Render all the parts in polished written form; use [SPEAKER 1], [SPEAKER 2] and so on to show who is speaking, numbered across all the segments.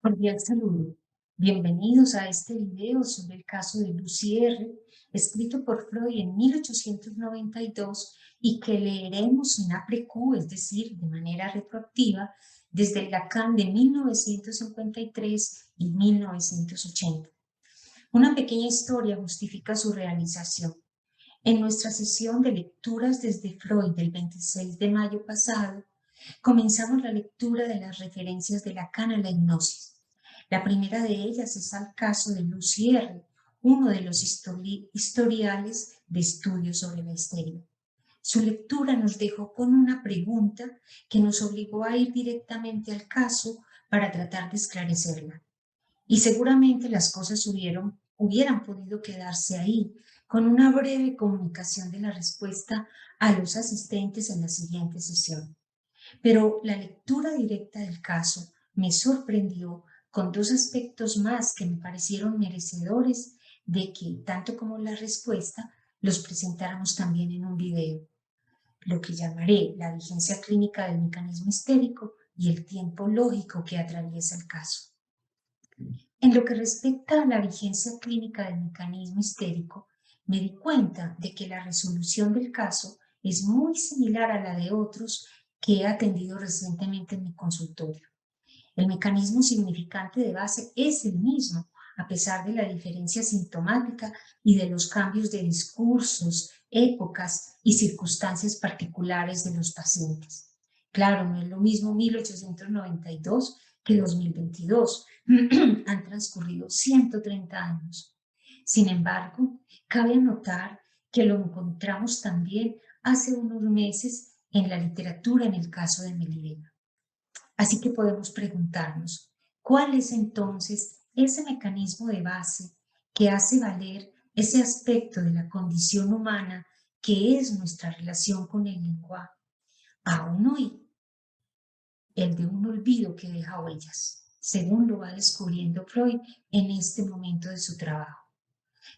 [SPEAKER 1] Cordial saludo. Bienvenidos a este video sobre el caso de Lucy R., escrito por Freud en 1892 y que leeremos en APREQ, es decir, de manera retroactiva, desde el Lacan de 1953 y 1980. Una pequeña historia justifica su realización. En nuestra sesión de lecturas desde Freud del 26 de mayo pasado, comenzamos la lectura de las referencias de Lacan a la hipnosis. La primera de ellas es al caso de Lucy R., uno de los historiales de estudios sobre la histeria. Su lectura nos dejó con una pregunta que nos obligó a ir directamente al caso para tratar de esclarecerla. Y seguramente las cosas hubieran podido quedarse ahí, con una breve comunicación de la respuesta a los asistentes en la siguiente sesión. Pero la lectura directa del caso me sorprendió con dos aspectos más que me parecieron merecedores de que, tanto como la respuesta, los presentáramos también en un video, lo que llamaré la vigencia clínica del mecanismo histérico y el tiempo lógico que atraviesa el caso. En lo que respecta a la vigencia clínica del mecanismo histérico, me di cuenta de que la resolución del caso es muy similar a la de otros que he atendido recientemente en mi consultorio. El mecanismo significante de base es el mismo, a pesar de la diferencia sintomática y de los cambios de discursos, épocas y circunstancias particulares de los pacientes. Claro, no es lo mismo 1892 que 2022. Han transcurrido 130 años. Sin embargo, cabe anotar que lo encontramos también hace unos meses en la literatura en el caso de Melibea. Así que podemos preguntarnos, ¿cuál es entonces ese mecanismo de base que hace valer ese aspecto de la condición humana que es nuestra relación con el lenguaje? Aún hoy, el de un olvido que deja huellas, según lo va descubriendo Freud en este momento de su trabajo.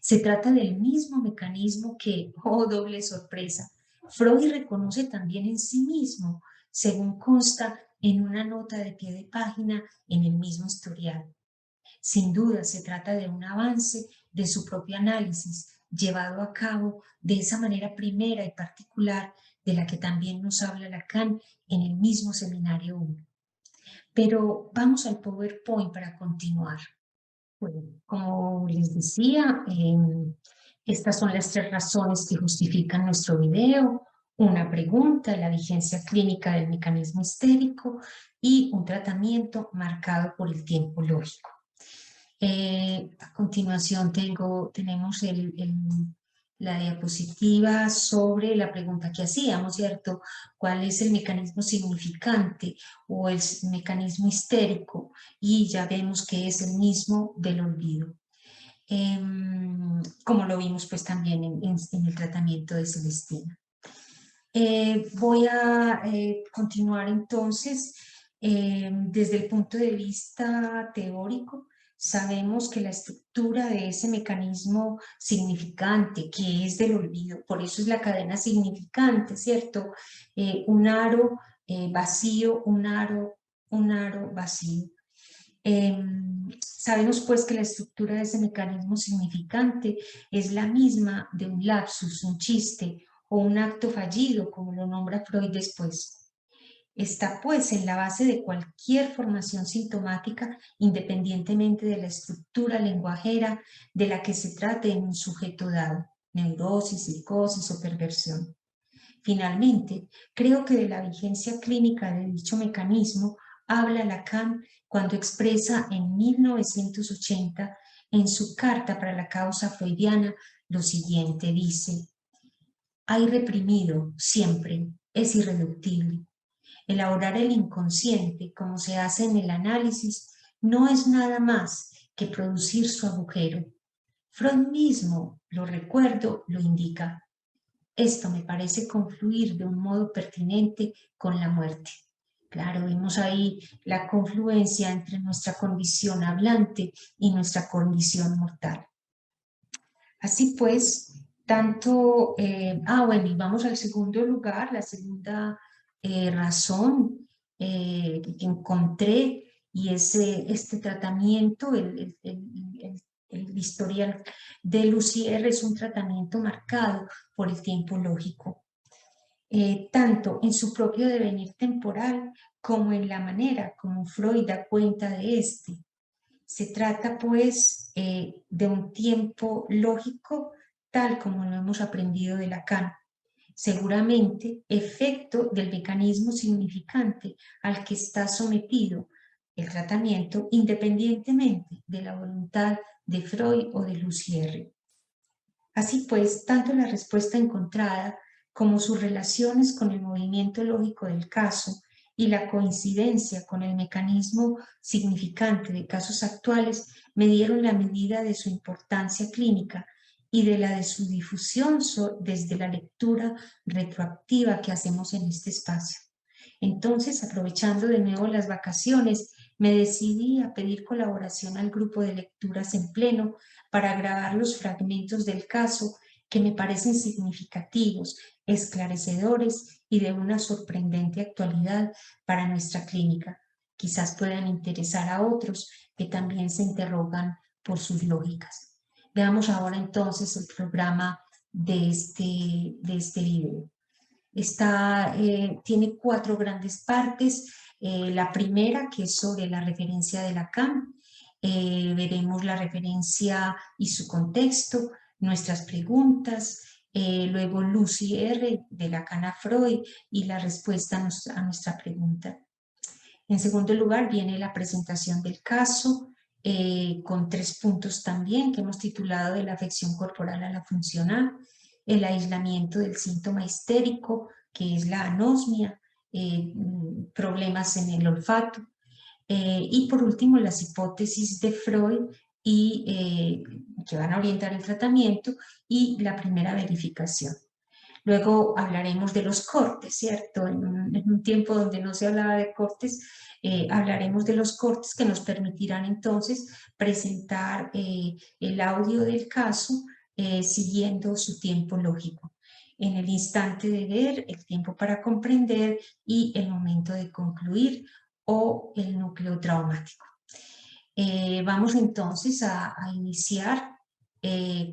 [SPEAKER 1] Se trata del mismo mecanismo que, oh doble sorpresa, Freud reconoce también en sí mismo, según consta en una nota de pie de página en el mismo historial. Sin duda se trata de un avance de su propio análisis, llevado a cabo de esa manera primera y particular de la que también nos habla Lacan en el mismo seminario 1. Pero vamos al PowerPoint para continuar. Bueno, como les decía, estas son las tres razones que justifican nuestro video: una pregunta, la vigencia clínica del mecanismo histérico y un tratamiento marcado por el tiempo lógico. A continuación tenemos la diapositiva sobre la pregunta que hacíamos, ¿cierto? ¿Cuál es el mecanismo significante o el mecanismo histérico? Y ya vemos que es el mismo del olvido. Como lo vimos pues también en el tratamiento de Celestina. Voy a continuar entonces desde el punto de vista teórico. Sabemos que la estructura de ese mecanismo significante, que es del olvido, por eso es la cadena significante, ¿cierto? Un aro vacío, un aro vacío. Sabemos pues que la estructura de ese mecanismo significante es la misma de un lapsus, un chiste o un acto fallido, como lo nombra Freud después. Está pues en la base de cualquier formación sintomática, independientemente de la estructura lenguajera de la que se trate en un sujeto dado, neurosis, psicosis o perversión. Finalmente, creo que de la vigencia clínica de dicho mecanismo habla Lacan cuando expresa en 1980 en su carta para la causa freudiana lo siguiente, dice: hay reprimido siempre, es irreductible. Elaborar el inconsciente, como se hace en el análisis, no es nada más que producir su agujero. Freud mismo, lo recuerdo, lo indica. Esto me parece confluir de un modo pertinente con la muerte. Claro, vemos ahí la confluencia entre nuestra condición hablante y nuestra condición mortal. Así pues, bueno, y vamos al segundo lugar, la segunda razón que encontré, y este tratamiento, el historial de Lussier es un tratamiento marcado por el tiempo lógico, tanto en su propio devenir temporal como en la manera como Freud da cuenta de este. Se trata, pues, de un tiempo lógico tal como lo hemos aprendido de Lacan, seguramente efecto del mecanismo significante al que está sometido el tratamiento independientemente de la voluntad de Freud o de Lussier. Así pues, tanto la respuesta encontrada como sus relaciones con el movimiento lógico del caso y la coincidencia con el mecanismo significante de casos actuales me dieron la medida de su importancia clínica y de su difusión desde la lectura retroactiva que hacemos en este espacio. Entonces, aprovechando de nuevo las vacaciones, me decidí a pedir colaboración al grupo de lecturas en pleno para grabar los fragmentos del caso que me parecen significativos, esclarecedores y de una sorprendente actualidad para nuestra clínica. Quizás puedan interesar a otros que también se interrogan por sus lógicas. Veamos ahora entonces el programa de este video. Tiene 4 grandes partes. La primera, que es sobre la referencia de Lacan. Veremos la referencia y su contexto, nuestras preguntas, luego Lussier de Lacan a Freud y la respuesta a nuestra pregunta. En segundo lugar viene la presentación del caso, con 3 puntos también que hemos titulado de la afección corporal a la funcional, el aislamiento del síntoma histérico, que es la anosmia, problemas en el olfato, y por último las hipótesis de Freud que van a orientar el tratamiento y la primera verificación. Luego hablaremos de los cortes, ¿cierto? En un tiempo donde no se hablaba de cortes, hablaremos de los cortes que nos permitirán entonces presentar el audio del caso siguiendo su tiempo lógico. En el instante de ver, el tiempo para comprender y el momento de concluir o el núcleo traumático. Vamos entonces a iniciar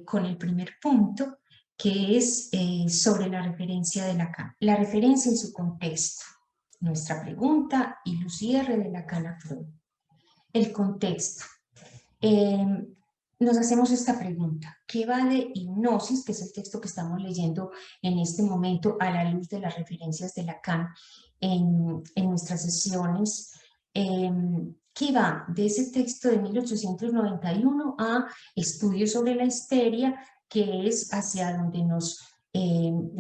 [SPEAKER 1] con el primer punto, que es sobre la referencia de Lacan. La referencia en su contexto. Nuestra pregunta y Lussier de Lacan a Freud. El contexto. Nos hacemos esta pregunta. ¿Qué va de hipnosis, que es el texto que estamos leyendo en este momento a la luz de las referencias de Lacan en nuestras sesiones? ¿Qué va de ese texto de 1891 a Estudios sobre la histeria, que es hacia donde nos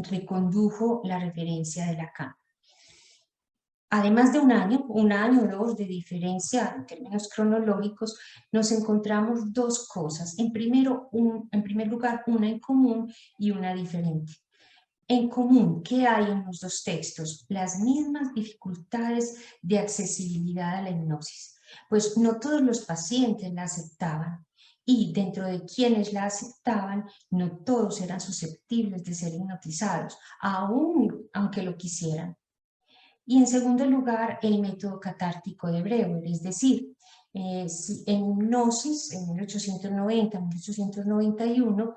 [SPEAKER 1] recondujo la referencia de Lacan? Además de un año o 2 de diferencia en términos cronológicos, nos encontramos 2 cosas. En primer lugar, una en común y una diferente. En común, ¿qué hay en los 2 textos? Las mismas dificultades de accesibilidad a la hipnosis, pues no todos los pacientes la aceptaban y dentro de quienes la aceptaban, no todos eran susceptibles de ser hipnotizados, aunque lo quisieran. Y en segundo lugar, el método catártico de Breuer, es decir, en hipnosis, en 1890-1891,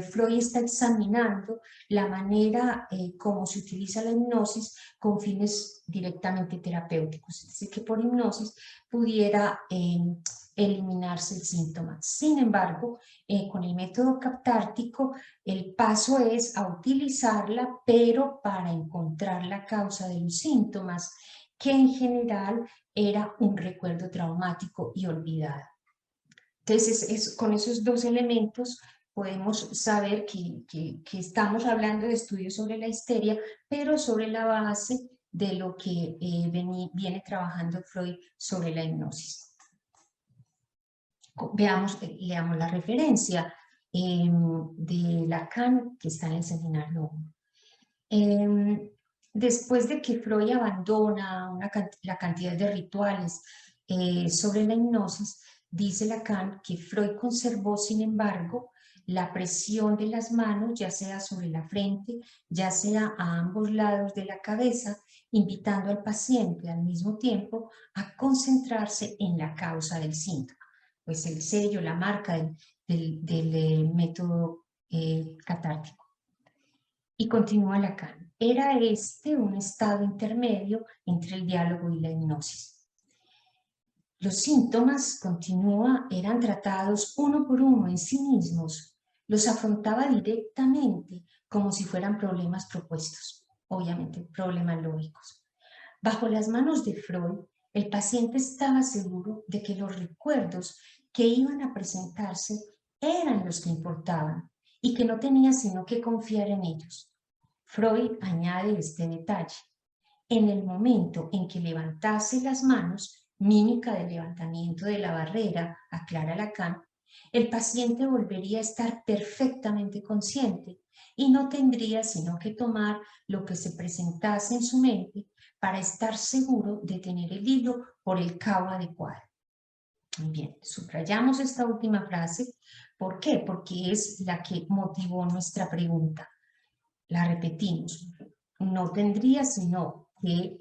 [SPEAKER 1] Freud está examinando la manera como se utiliza la hipnosis con fines directamente terapéuticos, es decir, que por hipnosis pudiera eliminarse el síntoma. Sin embargo, con el método catártico, el paso es a utilizarla, pero para encontrar la causa de los síntomas, que en general era un recuerdo traumático y olvidado. Entonces, con esos 2 elementos podemos saber que estamos hablando de estudios sobre la histeria, pero sobre la base de lo que viene trabajando Freud sobre la hipnosis. Leamos la referencia de Lacan, que está en el seminario 1. Después de que Freud abandona la cantidad de rituales sobre la hipnosis, dice Lacan que Freud conservó, sin embargo, la presión de las manos, ya sea sobre la frente, ya sea a ambos lados de la cabeza, invitando al paciente al mismo tiempo a concentrarse en la causa del síntoma. Pues el sello, la marca del método catártico. Y continúa Lacan. Era este un estado intermedio entre el diálogo y la hipnosis. Los síntomas, continúa, eran tratados uno por uno en sí mismos. Los afrontaba directamente como si fueran problemas propuestos, obviamente problemas lógicos. Bajo las manos de Freud, el paciente estaba seguro de que los recuerdos que iban a presentarse eran los que importaban y que no tenía sino que confiar en ellos. Freud añade este detalle. En el momento en que levantase las manos, mímica de levantamiento de la barrera, aclara Lacan, el paciente volvería a estar perfectamente consciente y no tendría sino que tomar lo que se presentase en su mente para estar seguro de tener el hilo por el cabo adecuado. Muy bien, subrayamos esta última frase. ¿Por qué? Porque es la que motivó nuestra pregunta. La repetimos. No tendría sino que,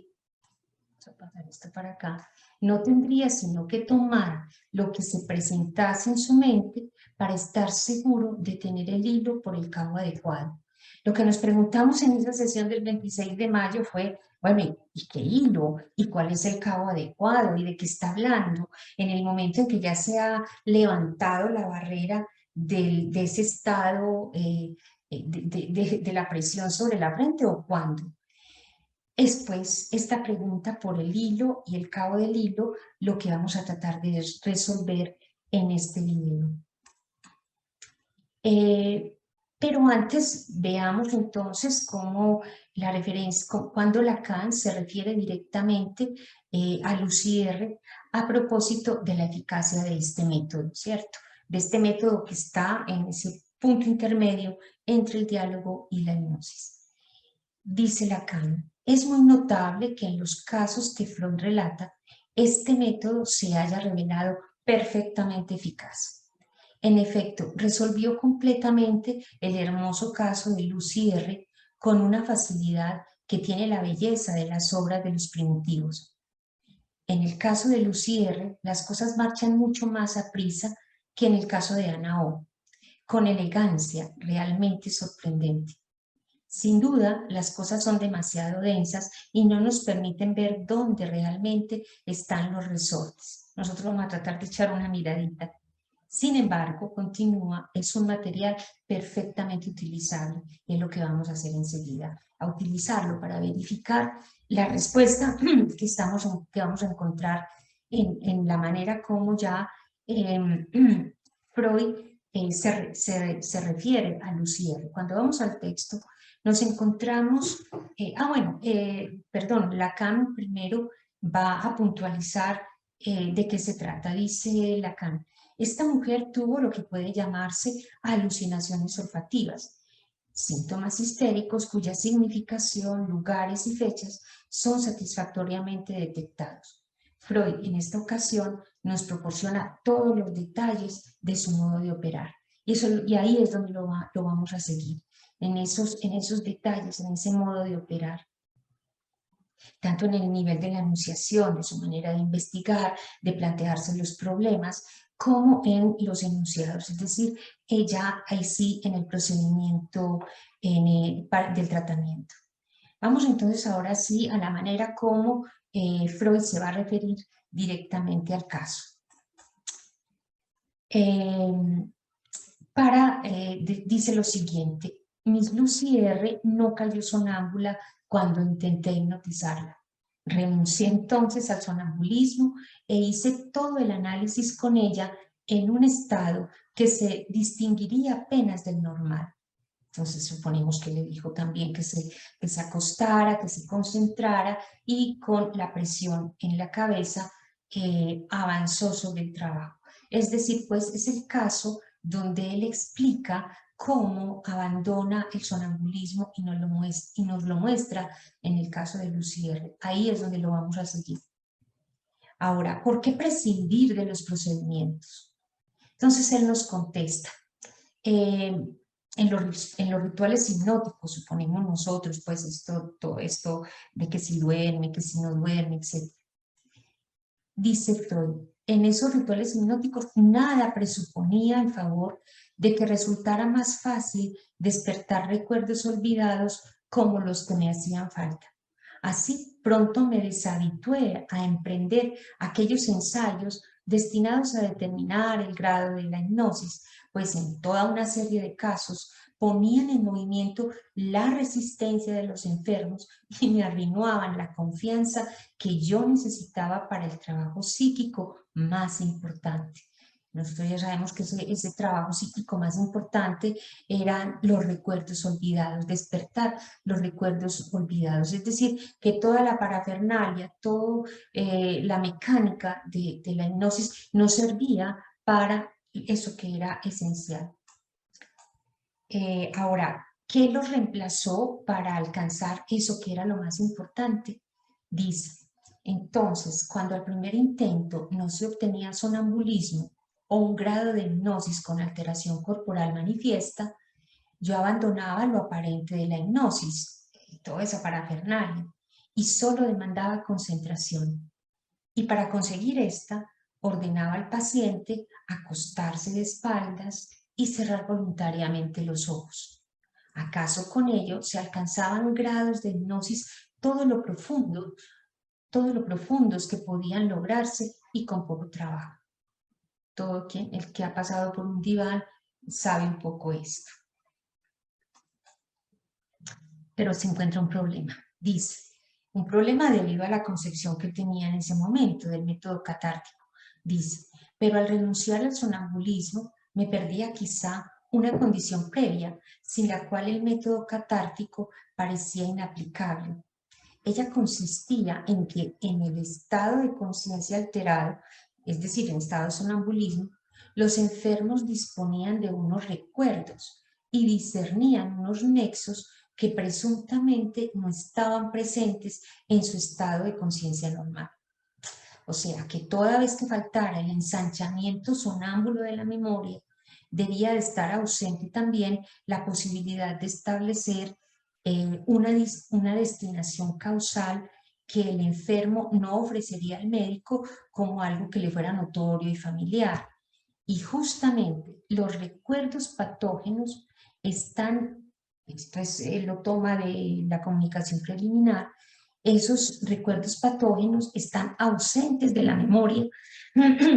[SPEAKER 1] vamos a pasar esto para acá, no tendría sino que tomar lo que se presentase en su mente para estar seguro de tener el hilo por el cabo adecuado. Lo que nos preguntamos en esa sesión del 26 de mayo fue, bueno, ¿y qué hilo? ¿Y cuál es el cabo adecuado? ¿Y de qué está hablando? En el momento en que ya se ha levantado la barrera de ese estado de la presión sobre la frente, ¿o cuándo? Es pues esta pregunta por el hilo y el cabo del hilo lo que vamos a tratar de resolver en este video. Pero antes veamos entonces cómo la referencia, cuando Lacan se refiere directamente a Lucier a propósito de la eficacia de este método, ¿cierto? De este método que está en ese punto intermedio entre el diálogo y la hipnosis. Dice Lacan, es muy notable que en los casos que Freud relata, este método se haya revelado perfectamente eficaz. En efecto, resolvió completamente el hermoso caso de Lucy R. con una facilidad que tiene la belleza de las obras de los primitivos. En el caso de Lucy R., las cosas marchan mucho más a prisa que en el caso de Ana O., con elegancia realmente sorprendente. Sin duda, las cosas son demasiado densas y no nos permiten ver dónde realmente están los resortes. Nosotros vamos a tratar de echar una miradita. Sin embargo, continúa, es un material perfectamente utilizable y es lo que vamos a hacer enseguida, a utilizarlo para verificar la respuesta que vamos a encontrar en la manera como ya Freud se refiere a Lucier. Cuando vamos al texto, nos encontramos, Lacan primero va a puntualizar de qué se trata. Dice Lacan, esta mujer tuvo lo que puede llamarse alucinaciones olfativas, síntomas histéricos cuya significación, lugares y fechas son satisfactoriamente detectados. Freud en esta ocasión nos proporciona todos los detalles de su modo de operar y ahí es donde lo vamos a seguir, en esos detalles, en ese modo de operar, tanto en el nivel de la enunciación, de su manera de investigar, de plantearse los problemas, como en los enunciados, es decir, ella ahí sí en el procedimiento del tratamiento. Vamos entonces ahora sí a la manera como Freud se va a referir directamente al caso. Dice lo siguiente, Miss Lucy R. no cayó sonámbula cuando intenté hipnotizarla. Renuncié entonces al sonambulismo e hice todo el análisis con ella en un estado que se distinguiría apenas del normal. Entonces suponemos que le dijo también que se acostara, que se concentrara y con la presión en la cabeza avanzó sobre el trabajo. Es decir, pues es el caso donde él explica cómo abandona el sonambulismo y nos lo muestra en el caso de Lucier. Ahí es donde lo vamos a seguir. Ahora, ¿por qué prescindir de los procedimientos? Entonces él nos contesta, Eh, en los rituales hipnóticos, suponemos nosotros, pues todo esto de que si duerme, que si no duerme, etc. Dice Freud, en esos rituales hipnóticos nada presuponía en favor de que resultara más fácil despertar recuerdos olvidados como los que me hacían falta. Así pronto me deshabitué a emprender aquellos ensayos destinados a determinar el grado de la hipnosis, pues en toda una serie de casos ponían en movimiento la resistencia de los enfermos y me arruinaban la confianza que yo necesitaba para el trabajo psíquico más importante. Nosotros ya sabemos que ese trabajo psíquico más importante eran los recuerdos olvidados, despertar los recuerdos olvidados, es decir, que toda la parafernalia, toda la mecánica de la hipnosis no servía para eso que era esencial. Ahora, ¿qué los reemplazó para alcanzar eso que era lo más importante? Dice, entonces, cuando al primer intento no se obtenía sonambulismo o un grado de hipnosis con alteración corporal manifiesta, yo abandonaba lo aparente de la hipnosis, toda esa parafernalia, y solo demandaba concentración. Y para conseguir esta, ordenaba al paciente acostarse de espaldas y cerrar voluntariamente los ojos. ¿Acaso con ello se alcanzaban grados de hipnosis todo lo profundos que podían lograrse y con poco trabajo? El que ha pasado por un diván sabe un poco esto. Pero se encuentra un problema. Dice, un problema debido a la concepción que tenía en ese momento del método catártico. Dice, pero al renunciar al sonambulismo me perdía quizá una condición previa sin la cual el método catártico parecía inaplicable. Ella consistía en que en el estado de conciencia alterado, es decir, en estado de sonambulismo, los enfermos disponían de unos recuerdos y discernían unos nexos que presuntamente no estaban presentes en su estado de conciencia normal. O sea, que toda vez que faltara el ensanchamiento sonámbulo de la memoria, debía de estar ausente también la posibilidad de establecer una destinación causal que el enfermo no ofrecería al médico como algo que le fuera notorio y familiar. Y justamente los recuerdos patógenos están, esto es, lo toma de la comunicación preliminar, esos recuerdos patógenos están ausentes de la memoria,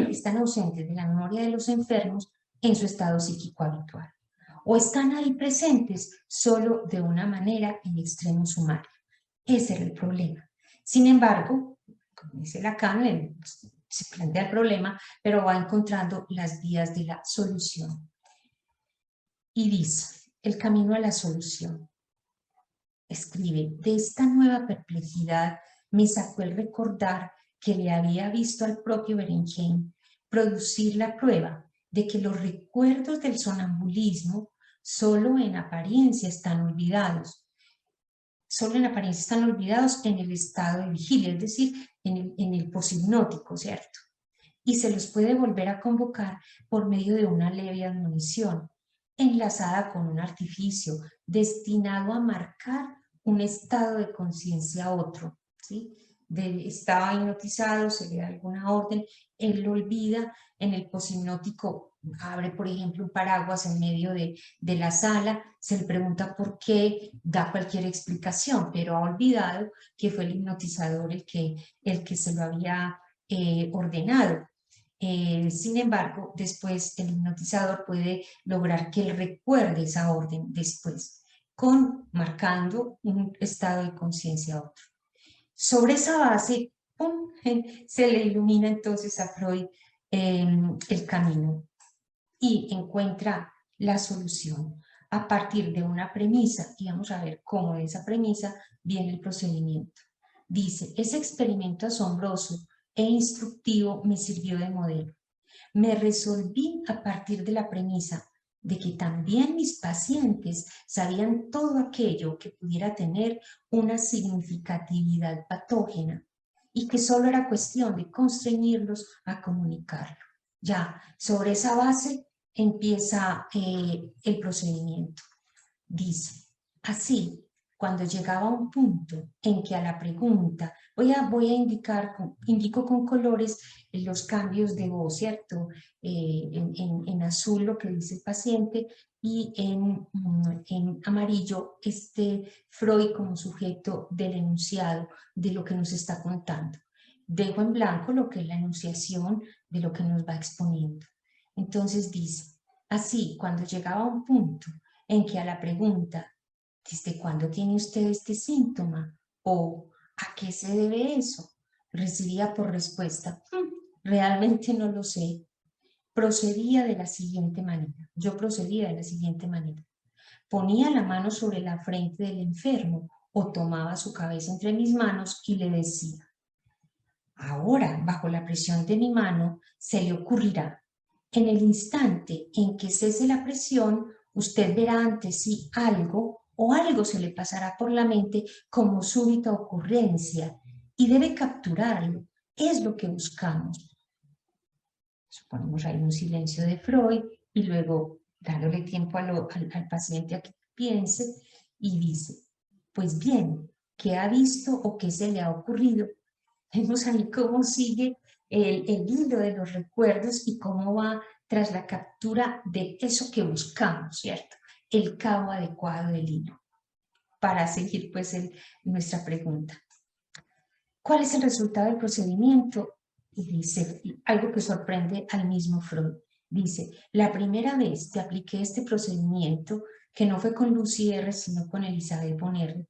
[SPEAKER 1] están ausentes de la memoria de los enfermos en su estado psíquico habitual. O están ahí presentes solo de una manera en extremo sumario. Ese era el problema. Sin embargo, como dice Lacan, se plantea el problema, pero va encontrando las vías de la solución. Y dice, el camino a la solución. Escribe, de esta nueva perplejidad me sacó el recordar que le había visto al propio Berengen producir la prueba de que los recuerdos del sonambulismo solo en apariencia están olvidados. Solo en apariencia están olvidados en el estado de vigilia, es decir, en el poshipnótico, ¿cierto? Y se los puede volver a convocar por medio de una leve admonición, enlazada con un artificio destinado a marcar un estado de conciencia a otro, ¿sí? Estaba hipnotizado, se le da alguna orden, él lo olvida, en el poshipnótico abre, por ejemplo, un paraguas en medio de la sala, se le pregunta por qué, da cualquier explicación, pero ha olvidado que fue el hipnotizador el que se lo había ordenado. Sin embargo, después el hipnotizador puede lograr que él recuerde esa orden después, marcando un estado de conciencia a otro. Sobre esa base, ¡pum!, se le ilumina entonces a Freud el camino y encuentra la solución a partir de una premisa, y vamos a ver cómo de esa premisa viene el procedimiento. Dice, ese experimento asombroso e instructivo me sirvió de modelo. Me resolví a partir de la premisa de que también mis pacientes sabían todo aquello que pudiera tener una significatividad patógena y que solo era cuestión de constreñirlos a comunicarlo. Ya, sobre esa base, empieza el procedimiento. Dice, así, cuando llegaba a un punto en que a la pregunta, voy a indicar, indico con colores los cambios de voz, ¿cierto? En azul lo que dice el paciente y en amarillo Freud como sujeto del enunciado de lo que nos está contando. Dejo en blanco lo que es la enunciación de lo que nos va exponiendo. Entonces dice, así, cuando llegaba a un punto en que a la pregunta, ¿desde cuándo tiene usted este síntoma? ¿O a qué se debe eso? Recibía por respuesta, realmente no lo sé. Procedía de la siguiente manera. Yo procedía de la siguiente manera. Ponía la mano sobre la frente del enfermo o tomaba su cabeza entre mis manos y le decía, ahora, bajo la presión de mi mano, se le ocurrirá. En el instante en que cese la presión, usted verá ante sí algo o algo se le pasará por la mente como súbita ocurrencia y debe capturarlo. Es lo que buscamos. Suponemos ahí un silencio de Freud y luego dándole tiempo al paciente a que piense y dice, pues bien, ¿qué ha visto o qué se le ha ocurrido? Vemos ahí cómo sigue el hilo de los recuerdos y cómo va tras la captura de eso que buscamos, ¿cierto? El cabo adecuado del hilo. Para seguir pues nuestra pregunta. ¿Cuál es el resultado del procedimiento? Y dice algo que sorprende al mismo Freud. Dice, la primera vez que apliqué este procedimiento, que no fue con Lucy R, sino con Elizabeth Bonner,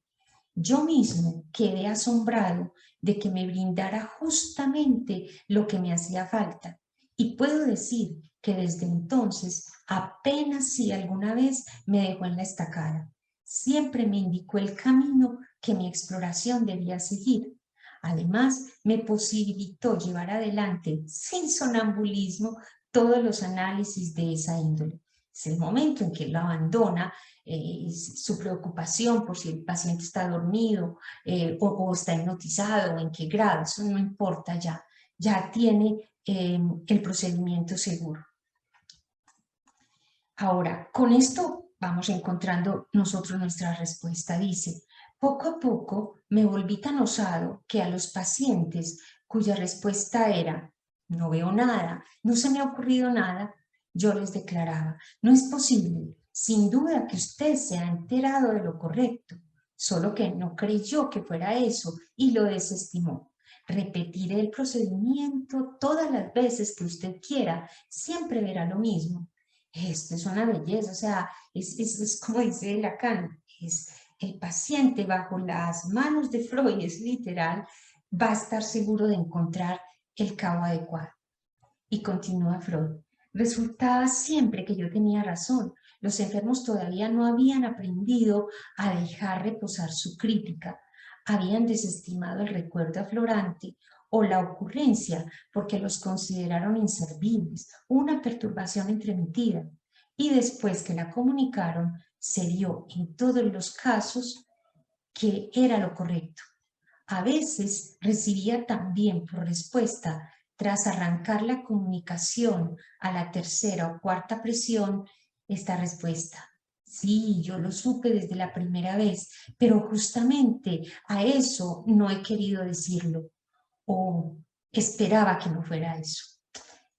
[SPEAKER 1] yo mismo quedé asombrado de que me brindara justamente lo que me hacía falta. Y puedo decir que desde entonces apenas si alguna vez me dejó en la estacada. Siempre me indicó el camino que mi exploración debía seguir. Además, me posibilitó llevar adelante, sin sonambulismo, todos los análisis de esa índole. Es el momento en que lo abandona, su preocupación por si el paciente está dormido o está hipnotizado o en qué grado, eso no importa ya tiene el procedimiento seguro. Ahora, con esto vamos encontrando nosotros nuestra respuesta. Dice, poco a poco me volví tan osado que a los pacientes cuya respuesta era, no veo nada, no se me ha ocurrido nada, yo les declaraba, no es posible, sin duda que usted se ha enterado de lo correcto, solo que no creyó que fuera eso y lo desestimó. Repetiré el procedimiento todas las veces que usted quiera, siempre verá lo mismo. Esto es una belleza, o sea, es como dice Lacan, es el paciente bajo las manos de Freud, es literal, va a estar seguro de encontrar el cabo adecuado. Y continúa Freud, resultaba siempre que yo tenía razón, los enfermos todavía no habían aprendido a dejar reposar su crítica, habían desestimado el recuerdo aflorante o la ocurrencia porque los consideraron inservibles, una perturbación entremitida, y después que la comunicaron, se dio en todos los casos que era lo correcto. A veces recibía también por respuesta, tras arrancar la comunicación a la tercera o cuarta presión, esta respuesta. Sí, yo lo supe desde la primera vez, pero justamente a eso no he querido decirlo o esperaba que no fuera eso.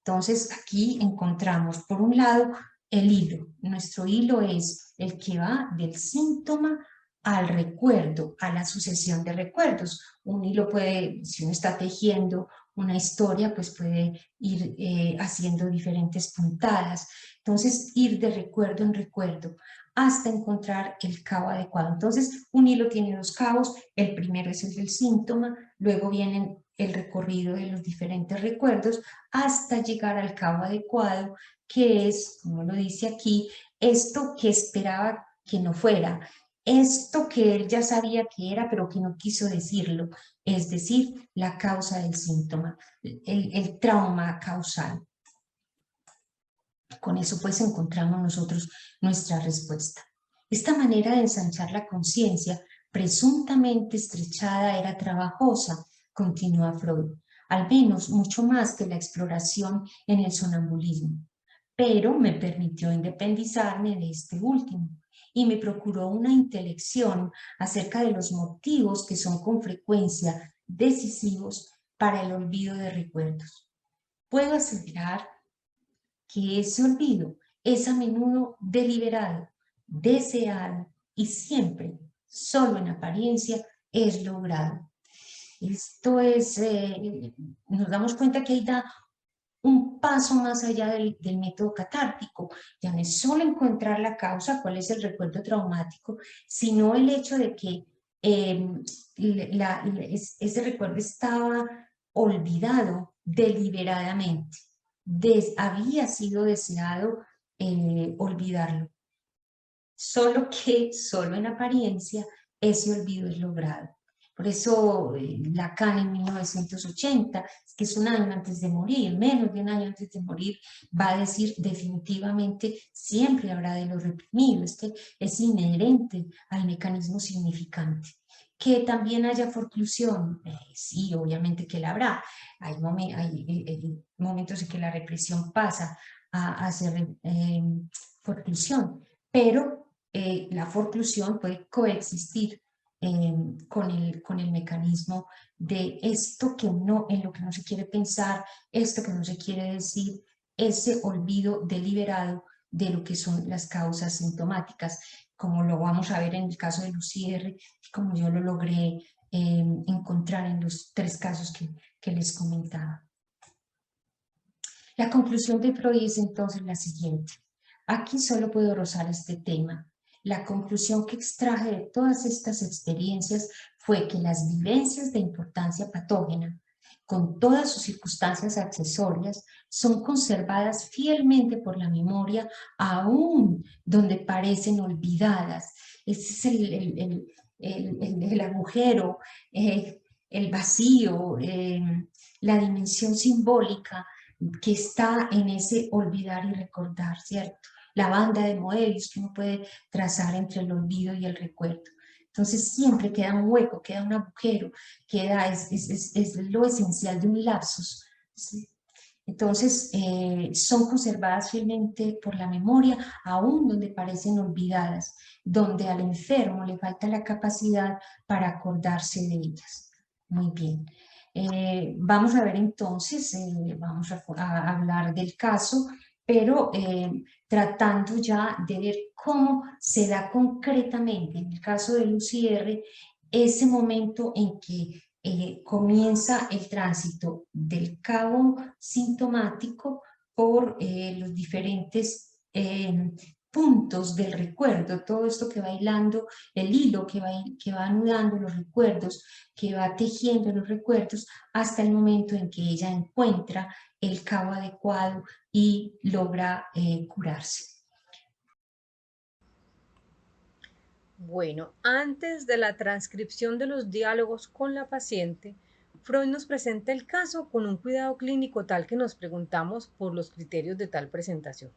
[SPEAKER 1] Entonces aquí encontramos por un lado el hilo. Nuestro hilo es el que va del síntoma al recuerdo, a la sucesión de recuerdos. Un hilo puede, si uno está tejiendo una historia, pues puede ir haciendo diferentes puntadas. Entonces, ir de recuerdo en recuerdo hasta encontrar el cabo adecuado. Entonces, un hilo tiene dos cabos. El primero es el del síntoma, luego vienen el recorrido de los diferentes recuerdos hasta llegar al cabo adecuado, que es, como lo dice aquí, esto que esperaba que no fuera, esto que él ya sabía que era, pero que no quiso decirlo, es decir, la causa del síntoma, el trauma causal. Con eso pues encontramos nosotros nuestra respuesta. Esta manera de ensanchar la conciencia, presuntamente estrechada, era trabajosa, continúa Freud, al menos mucho más que la exploración en el sonambulismo. pero me permitió independizarme de este último y me procuró una intelección acerca de los motivos que son con frecuencia decisivos para el olvido de recuerdos. Puedo asegurar que ese olvido es a menudo deliberado, deseado y siempre, solo en apariencia, es logrado. Esto es, nos damos cuenta que hay un paso más allá del método catártico. Ya no es solo encontrar la causa, cuál es el recuerdo traumático, sino el hecho de que ese recuerdo estaba olvidado deliberadamente. Había sido deseado olvidarlo. Solo que, solo en apariencia, ese olvido es logrado. Por eso Lacan en 1980, que es un año antes de morir, menos de un año antes de morir, va a decir definitivamente siempre habrá de lo reprimido. Es inherente al mecanismo significante. Que también haya forclusión, sí, obviamente que la habrá. Hay momentos en que la represión pasa a ser forclusión, pero la forclusión puede coexistir con el mecanismo de esto que uno, en lo que no se quiere pensar, esto que no se quiere decir, ese olvido deliberado de lo que son las causas sintomáticas, como lo vamos a ver en el caso de Lucier, como yo lo logré encontrar en los 3 casos que les comentaba. La conclusión de Freud es entonces la siguiente. Aquí solo puedo rozar este tema. La conclusión que extraje de todas estas experiencias fue que las vivencias de importancia patógena, con todas sus circunstancias accesorias, son conservadas fielmente por la memoria, aún donde parecen olvidadas. Ese es el agujero, el vacío, la dimensión simbólica que está en ese olvidar y recordar, ¿cierto? La banda de modelos que uno puede trazar entre el olvido y el recuerdo. Entonces siempre queda un hueco, queda un agujero, es lo esencial de un lapsus, ¿sí? Entonces son conservadas fielmente por la memoria, aún donde parecen olvidadas, donde al enfermo le falta la capacidad para acordarse de ellas. Muy bien. Vamos a ver entonces, vamos a hablar del caso, pero tratando ya de ver cómo se da concretamente, en el caso de Lucy R., ese momento en que comienza el tránsito del cabo sintomático por los diferentes puntos del recuerdo, todo esto que va hilando, el hilo que va anudando los recuerdos, que va tejiendo los recuerdos hasta el momento en que ella encuentra el cabo adecuado y logra curarse.
[SPEAKER 2] Bueno, antes de la transcripción de los diálogos con la paciente, Freud nos presenta el caso con un cuidado clínico tal que nos preguntamos por los criterios de tal presentación.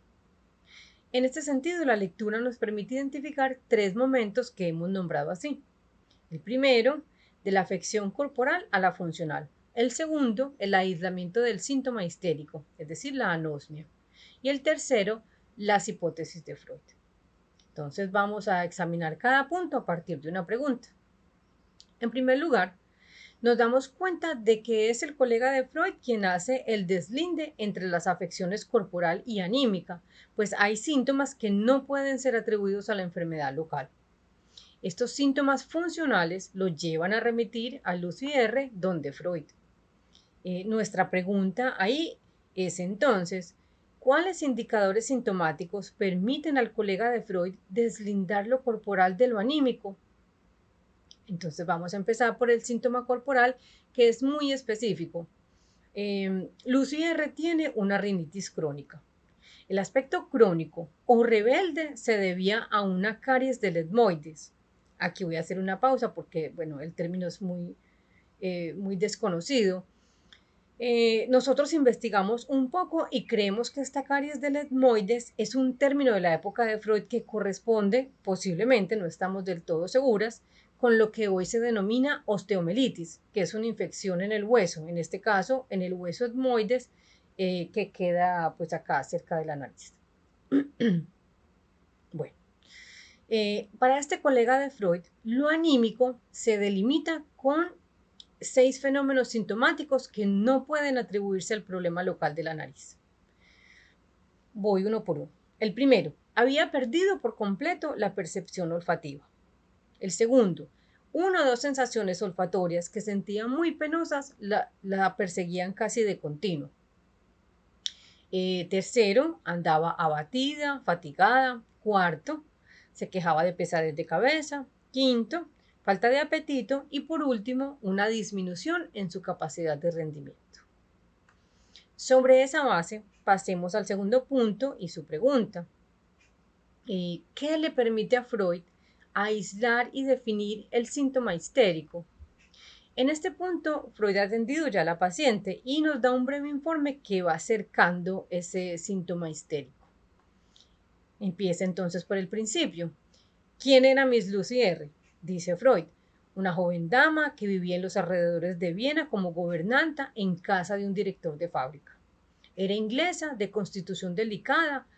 [SPEAKER 2] En este sentido, la lectura nos permite identificar 3 momentos que hemos nombrado así. El primero, de la afección corporal a la funcional. El segundo, el aislamiento del síntoma histérico, es decir, la anosmia. Y el tercero, las hipótesis de Freud. Entonces vamos a examinar cada punto a partir de una pregunta. En primer lugar, nos damos cuenta de que es el colega de Freud quien hace el deslinde entre las afecciones corporal y anímica, pues hay síntomas que no pueden ser atribuidos a la enfermedad local. Estos síntomas funcionales lo llevan a remitir a Lucy R. donde Freud. Nuestra pregunta ahí es entonces, ¿cuáles indicadores sintomáticos permiten al colega de Freud deslindar lo corporal de lo anímico? Entonces vamos a empezar por el síntoma corporal, que es muy específico. Lucy R. tiene una rinitis crónica. El aspecto crónico o rebelde se debía a una caries del etmoides. Aquí voy a hacer una pausa porque, bueno, el término es muy desconocido. Nosotros investigamos un poco y creemos que esta caries del etmoides es un término de la época de Freud que corresponde, posiblemente, no estamos del todo seguras, con lo que hoy se denomina osteomelitis, que es una infección en el hueso, en este caso en el hueso etmoides, que queda pues acá cerca de la nariz. Bueno, para este colega de Freud, lo anímico se delimita con 6 fenómenos sintomáticos que no pueden atribuirse al problema local de la nariz. Voy uno por uno. El primero, había perdido por completo la percepción olfativa. El segundo, una o dos sensaciones olfatorias que sentía muy penosas la perseguían casi de continuo. Tercero, andaba abatida, fatigada. Cuarto, se quejaba de pesadez de cabeza. Quinto, falta de apetito. Y por último, una disminución en su capacidad de rendimiento. Sobre esa base, pasemos al segundo punto y su pregunta. ¿Qué le permite a Freud aislar y definir el síntoma histérico? En este punto, Freud ha atendido ya a la paciente y nos da un breve informe que va acercando ese síntoma histérico. Empieza entonces por el principio. ¿Quién era Miss Lucy R? Dice Freud, una joven dama que vivía en los alrededores de Viena como gobernanta en casa de un director de fábrica. Era inglesa, de constitución delicada,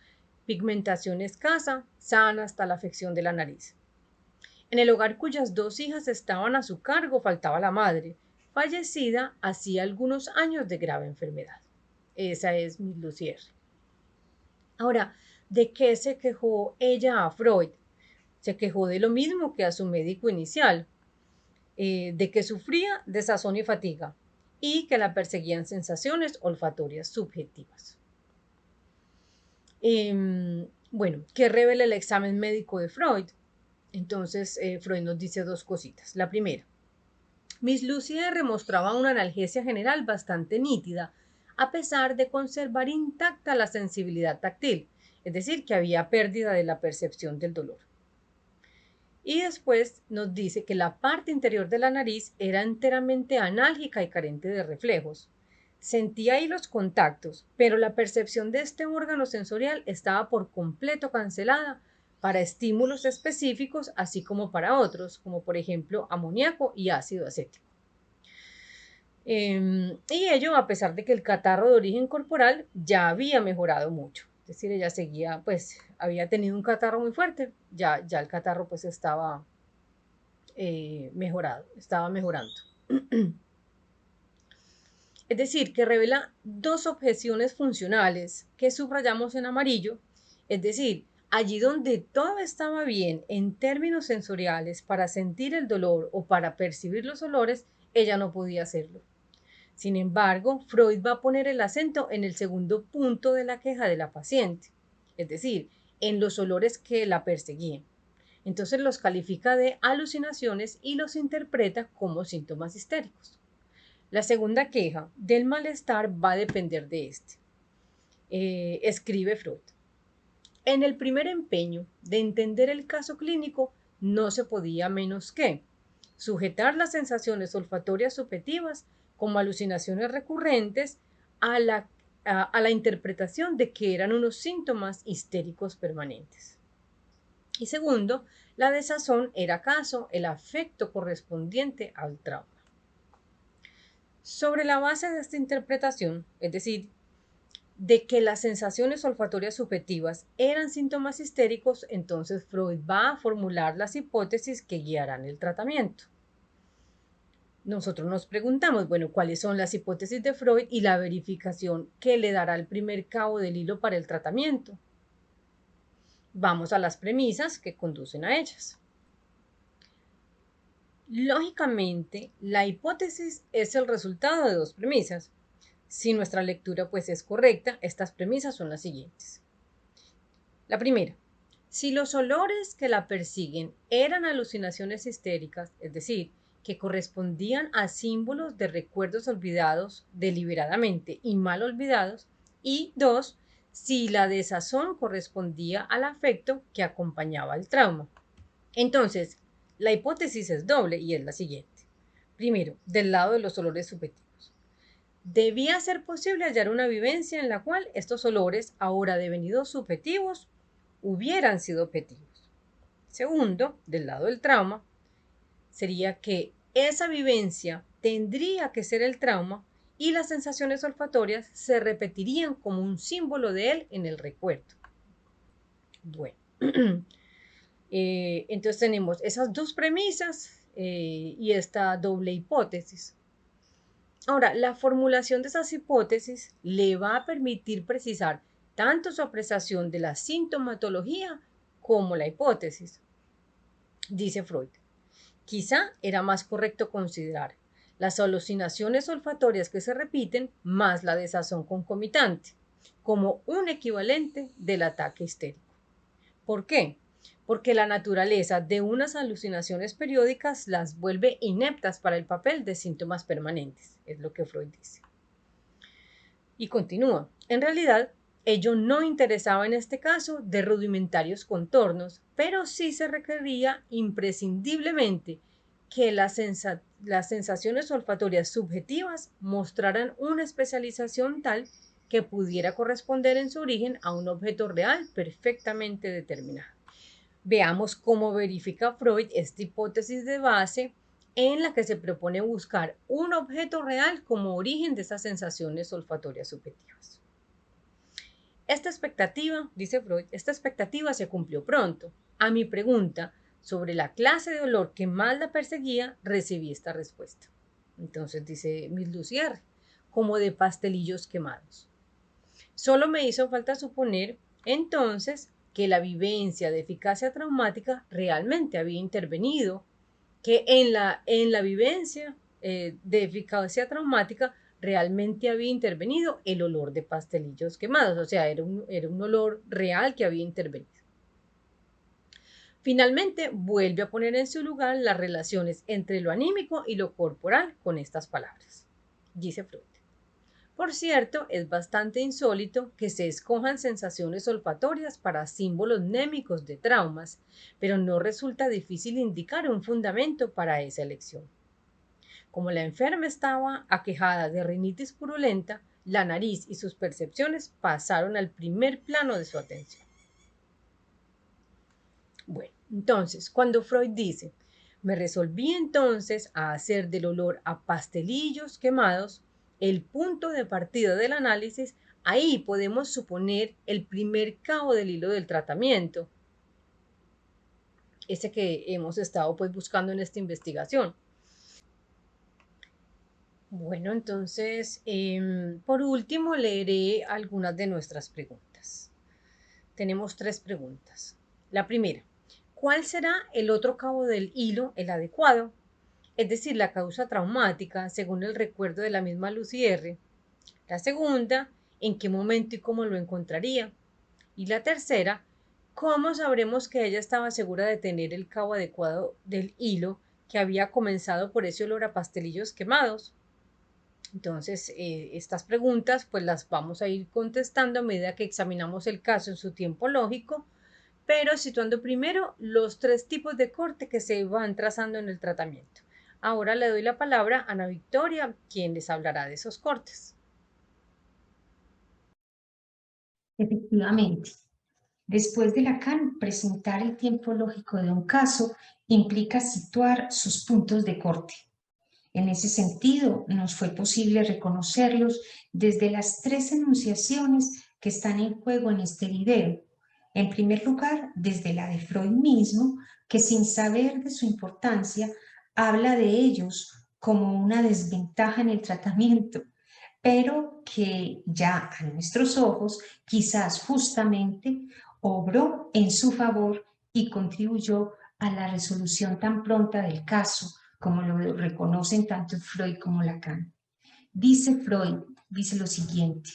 [SPEAKER 2] pigmentación escasa, sana hasta la afección de la nariz. En el hogar cuyas 2 hijas estaban a su cargo faltaba la madre, fallecida hacía algunos años de grave enfermedad. Esa es Miss Lucy R. Ahora, ¿de qué se quejó ella a Freud? Se quejó de lo mismo que a su médico inicial, de que sufría desazón y fatiga y que la perseguían sensaciones olfatorias subjetivas. Bueno, ¿qué revela el examen médico de Freud? Entonces, Freud nos dice 2 cositas. La primera, Miss Lucy R mostraba una analgesia general bastante nítida, a pesar de conservar intacta la sensibilidad táctil, es decir, que había pérdida de la percepción del dolor. Y después nos dice que la parte interior de la nariz era enteramente análgica y carente de reflejos. Sentía ahí los contactos, pero la percepción de este órgano sensorial estaba por completo cancelada para estímulos específicos, así como para otros, como por ejemplo amoníaco y ácido acético. Y ello a pesar de que el catarro de origen corporal ya había mejorado mucho. Es decir, ella seguía, pues, había tenido un catarro muy fuerte, ya el catarro pues estaba mejorado, estaba mejorando. Es decir, que revela 2 objeciones funcionales que subrayamos en amarillo, es decir, allí donde todo estaba bien en términos sensoriales para sentir el dolor o para percibir los olores, ella no podía hacerlo. Sin embargo, Freud va a poner el acento en el segundo punto de la queja de la paciente, es decir, en los olores que la perseguían. Entonces los califica de alucinaciones y los interpreta como síntomas histéricos. La segunda queja del malestar va a depender de este. Escribe Freud. En el primer empeño de entender el caso clínico, no se podía menos que sujetar las sensaciones olfatorias subjetivas como alucinaciones recurrentes a la interpretación de que eran unos síntomas histéricos permanentes. Y segundo, la desazón era acaso el afecto correspondiente al trauma. Sobre la base de esta interpretación, es decir, de que las sensaciones olfatorias subjetivas eran síntomas histéricos, entonces Freud va a formular las hipótesis que guiarán el tratamiento. Nosotros nos preguntamos, bueno, ¿cuáles son las hipótesis de Freud y la verificación que le dará el primer cabo del hilo para el tratamiento? Vamos a las premisas que conducen a ellas. Lógicamente, la hipótesis es el resultado de 2 premisas. Si nuestra lectura pues es correcta, estas premisas son las siguientes. La primera, si los olores que la persiguen eran alucinaciones histéricas, es decir, que correspondían a símbolos de recuerdos olvidados deliberadamente y mal olvidados, y 2, si la desazón correspondía al afecto que acompañaba al trauma. Entonces, la hipótesis es doble y es la siguiente. Primero, del lado de los olores subjetivos. Debía ser posible hallar una vivencia en la cual estos olores, ahora devenidos subjetivos, hubieran sido objetivos. Segundo, del lado del trauma, sería que esa vivencia tendría que ser el trauma y las sensaciones olfatorias se repetirían como un símbolo de él en el recuerdo. Bueno, entonces tenemos esas dos premisas y esta doble hipótesis. Ahora, la formulación de esas hipótesis le va a permitir precisar tanto su apreciación de la sintomatología como la hipótesis. Dice Freud, quizá era más correcto considerar las alucinaciones olfatorias que se repiten más la desazón concomitante como un equivalente del ataque histérico. ¿Por qué? Porque la naturaleza de unas alucinaciones periódicas las vuelve ineptas para el papel de síntomas permanentes, es lo que Freud dice. Y continúa, en realidad, ello no interesaba en este caso de rudimentarios contornos, pero sí se requería imprescindiblemente que las sensaciones olfatorias subjetivas mostraran una especialización tal que pudiera corresponder en su origen a un objeto real perfectamente determinado. Veamos cómo verifica Freud esta hipótesis de base en la que se propone buscar un objeto real como origen de esas sensaciones olfatorias subjetivas. Esta expectativa, dice Freud, esta expectativa se cumplió pronto. A mi pregunta sobre la clase de olor que más la perseguía, recibí esta respuesta. Entonces dice Lucier, como de pastelillos quemados. Solo me hizo falta suponer entonces que la vivencia de eficacia traumática realmente había intervenido, que en la vivencia de eficacia traumática realmente había intervenido el olor de pastelillos quemados, o sea, era un olor real que había intervenido. Finalmente, vuelve a poner en su lugar las relaciones entre lo anímico y lo corporal con estas palabras. Dice Freud. Por cierto, es bastante insólito que se escojan sensaciones olfatorias para símbolos mnémicos de traumas, pero no resulta difícil indicar un fundamento para esa elección. Como la enferma estaba aquejada de rinitis purulenta, la nariz y sus percepciones pasaron al primer plano de su atención. Bueno, entonces, cuando Freud dice, me resolví entonces a hacer del olor a pastelillos quemados el punto de partida del análisis, ahí podemos suponer el primer cabo del hilo del tratamiento, ese que hemos estado pues buscando en esta investigación. Bueno, entonces, por último, leeré algunas de nuestras preguntas. Tenemos 3 preguntas. La primera, ¿cuál será el otro cabo del hilo, el adecuado? Es decir, la causa traumática, según el recuerdo de la misma Lucy R. La segunda, ¿en qué momento y cómo lo encontraría? Y la tercera, ¿cómo sabremos que ella estaba segura de tener el cabo adecuado del hilo que había comenzado por ese olor a pastelillos quemados? Entonces, estas preguntas pues las vamos a ir contestando a medida que examinamos el caso en su tiempo lógico, pero situando primero los 3 tipos de corte que se van trazando en el tratamiento. Ahora le doy la palabra a Ana Victoria, quien les hablará de esos cortes.
[SPEAKER 1] Efectivamente, después de Lacan, presentar el tiempo lógico de un caso implica situar sus puntos de corte. En ese sentido, nos fue posible reconocerlos desde las 3 enunciaciones que están en juego en este video. En primer lugar, desde la de Freud mismo, que sin saber de su importancia, habla de ellos como una desventaja en el tratamiento, pero que ya a nuestros ojos quizás justamente obró en su favor y contribuyó a la resolución tan pronta del caso, como lo reconocen tanto Freud como Lacan. Dice Freud, dice lo siguiente,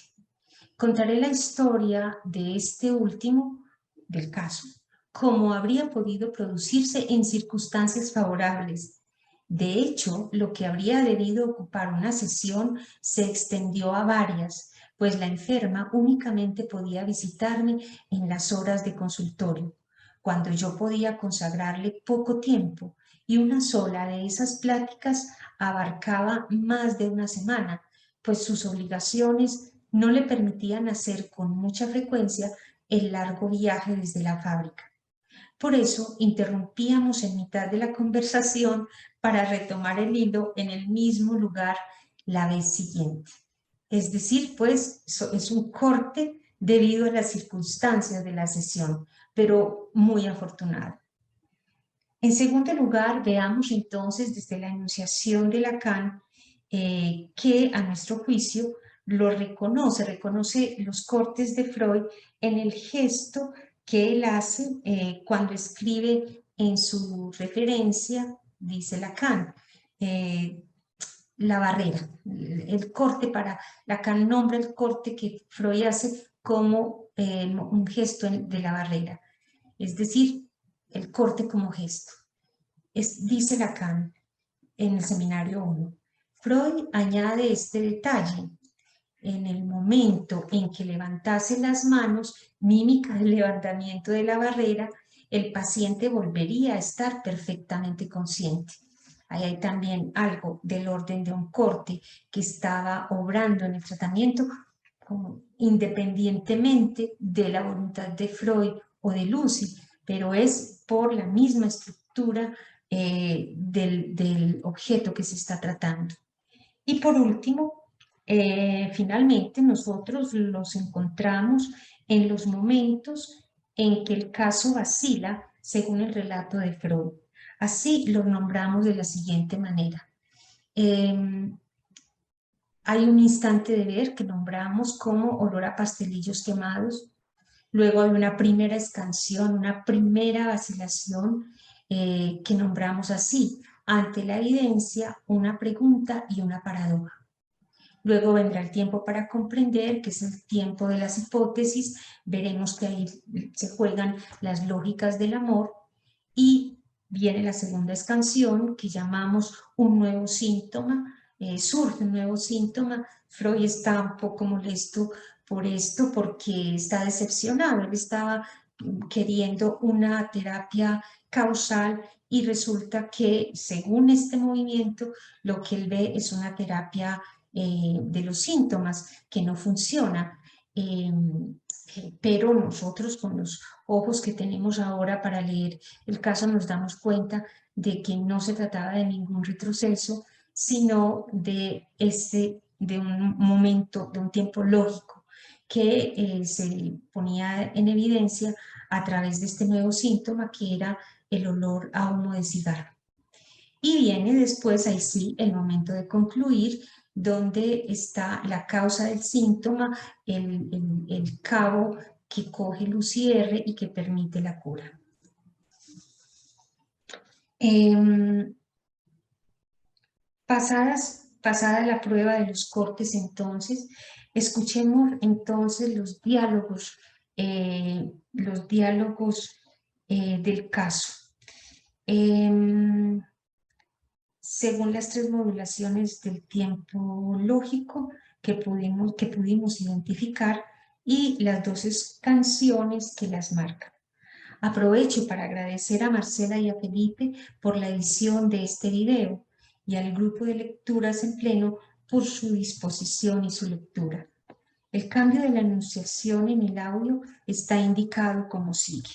[SPEAKER 1] contaré la historia de este último, del caso, cómo habría podido producirse en circunstancias favorables. De hecho, lo que habría debido ocupar una sesión se extendió a varias, pues la enferma únicamente podía visitarme en las horas de consultorio, cuando yo podía consagrarle poco tiempo, y una sola de esas pláticas abarcaba más de una semana, pues sus obligaciones no le permitían hacer con mucha frecuencia el largo viaje desde la fábrica. Por eso interrumpíamos en mitad de la conversación para retomar el hilo en el mismo lugar la vez siguiente. Es decir, pues es un corte debido a las circunstancias de la sesión, pero muy afortunado. En segundo lugar, veamos entonces desde la enunciación de Lacan que a nuestro juicio reconoce los cortes de Freud en el gesto que él hace cuando escribe en su referencia, dice Lacan, la barrera, el corte para Lacan nombra el corte que Freud hace como un gesto de la barrera, es decir, el corte como gesto. Dice Lacan en el seminario 1. Freud añade este detalle. En el momento en que levantase las manos, mímica del levantamiento de la barrera, el paciente volvería a estar perfectamente consciente. Ahí hay también algo del orden de un corte que estaba obrando en el tratamiento independientemente de la voluntad de Freud o de Lucy, pero es por la misma estructura del objeto que se está tratando. Y por último, finalmente nosotros los encontramos en los momentos en que el caso vacila según el relato de Freud. Así lo nombramos de la siguiente manera. Hay un instante de ver que nombramos como olor a pastelillos quemados. Luego hay una primera escansión, una primera vacilación que nombramos así. Ante la evidencia, una pregunta y una paradoja. Luego vendrá el tiempo para comprender, que es el tiempo de las hipótesis. Veremos que ahí se juegan las lógicas del amor. Y viene la segunda escansión, que llamamos un nuevo síntoma. Surge un nuevo síntoma. Freud está un poco molesto por esto porque está decepcionado. Él estaba queriendo una terapia causal y resulta que, según este movimiento, lo que él ve es una terapia de los síntomas que no funciona. Pero nosotros, con los ojos que tenemos ahora para leer el caso, nos damos cuenta de que no se trataba de ningún retroceso, sino de un momento, de un tiempo lógico que se ponía en evidencia a través de este nuevo síntoma, que era el olor a humo de cigarro. Y viene después, ahí sí, el momento de concluir, donde está la causa del síntoma, el cabo que coge Lucier y que permite la cura. Pasada la prueba de los cortes, entonces, escuchemos entonces los diálogos del caso. Según las tres modulaciones del tiempo lógico que pudimos identificar y las 12 canciones que las marcan. Aprovecho para agradecer a Marcela y a Felipe por la edición de este video y al grupo de lecturas en pleno por su disposición y su lectura. El cambio de la enunciación en el audio está indicado como sigue.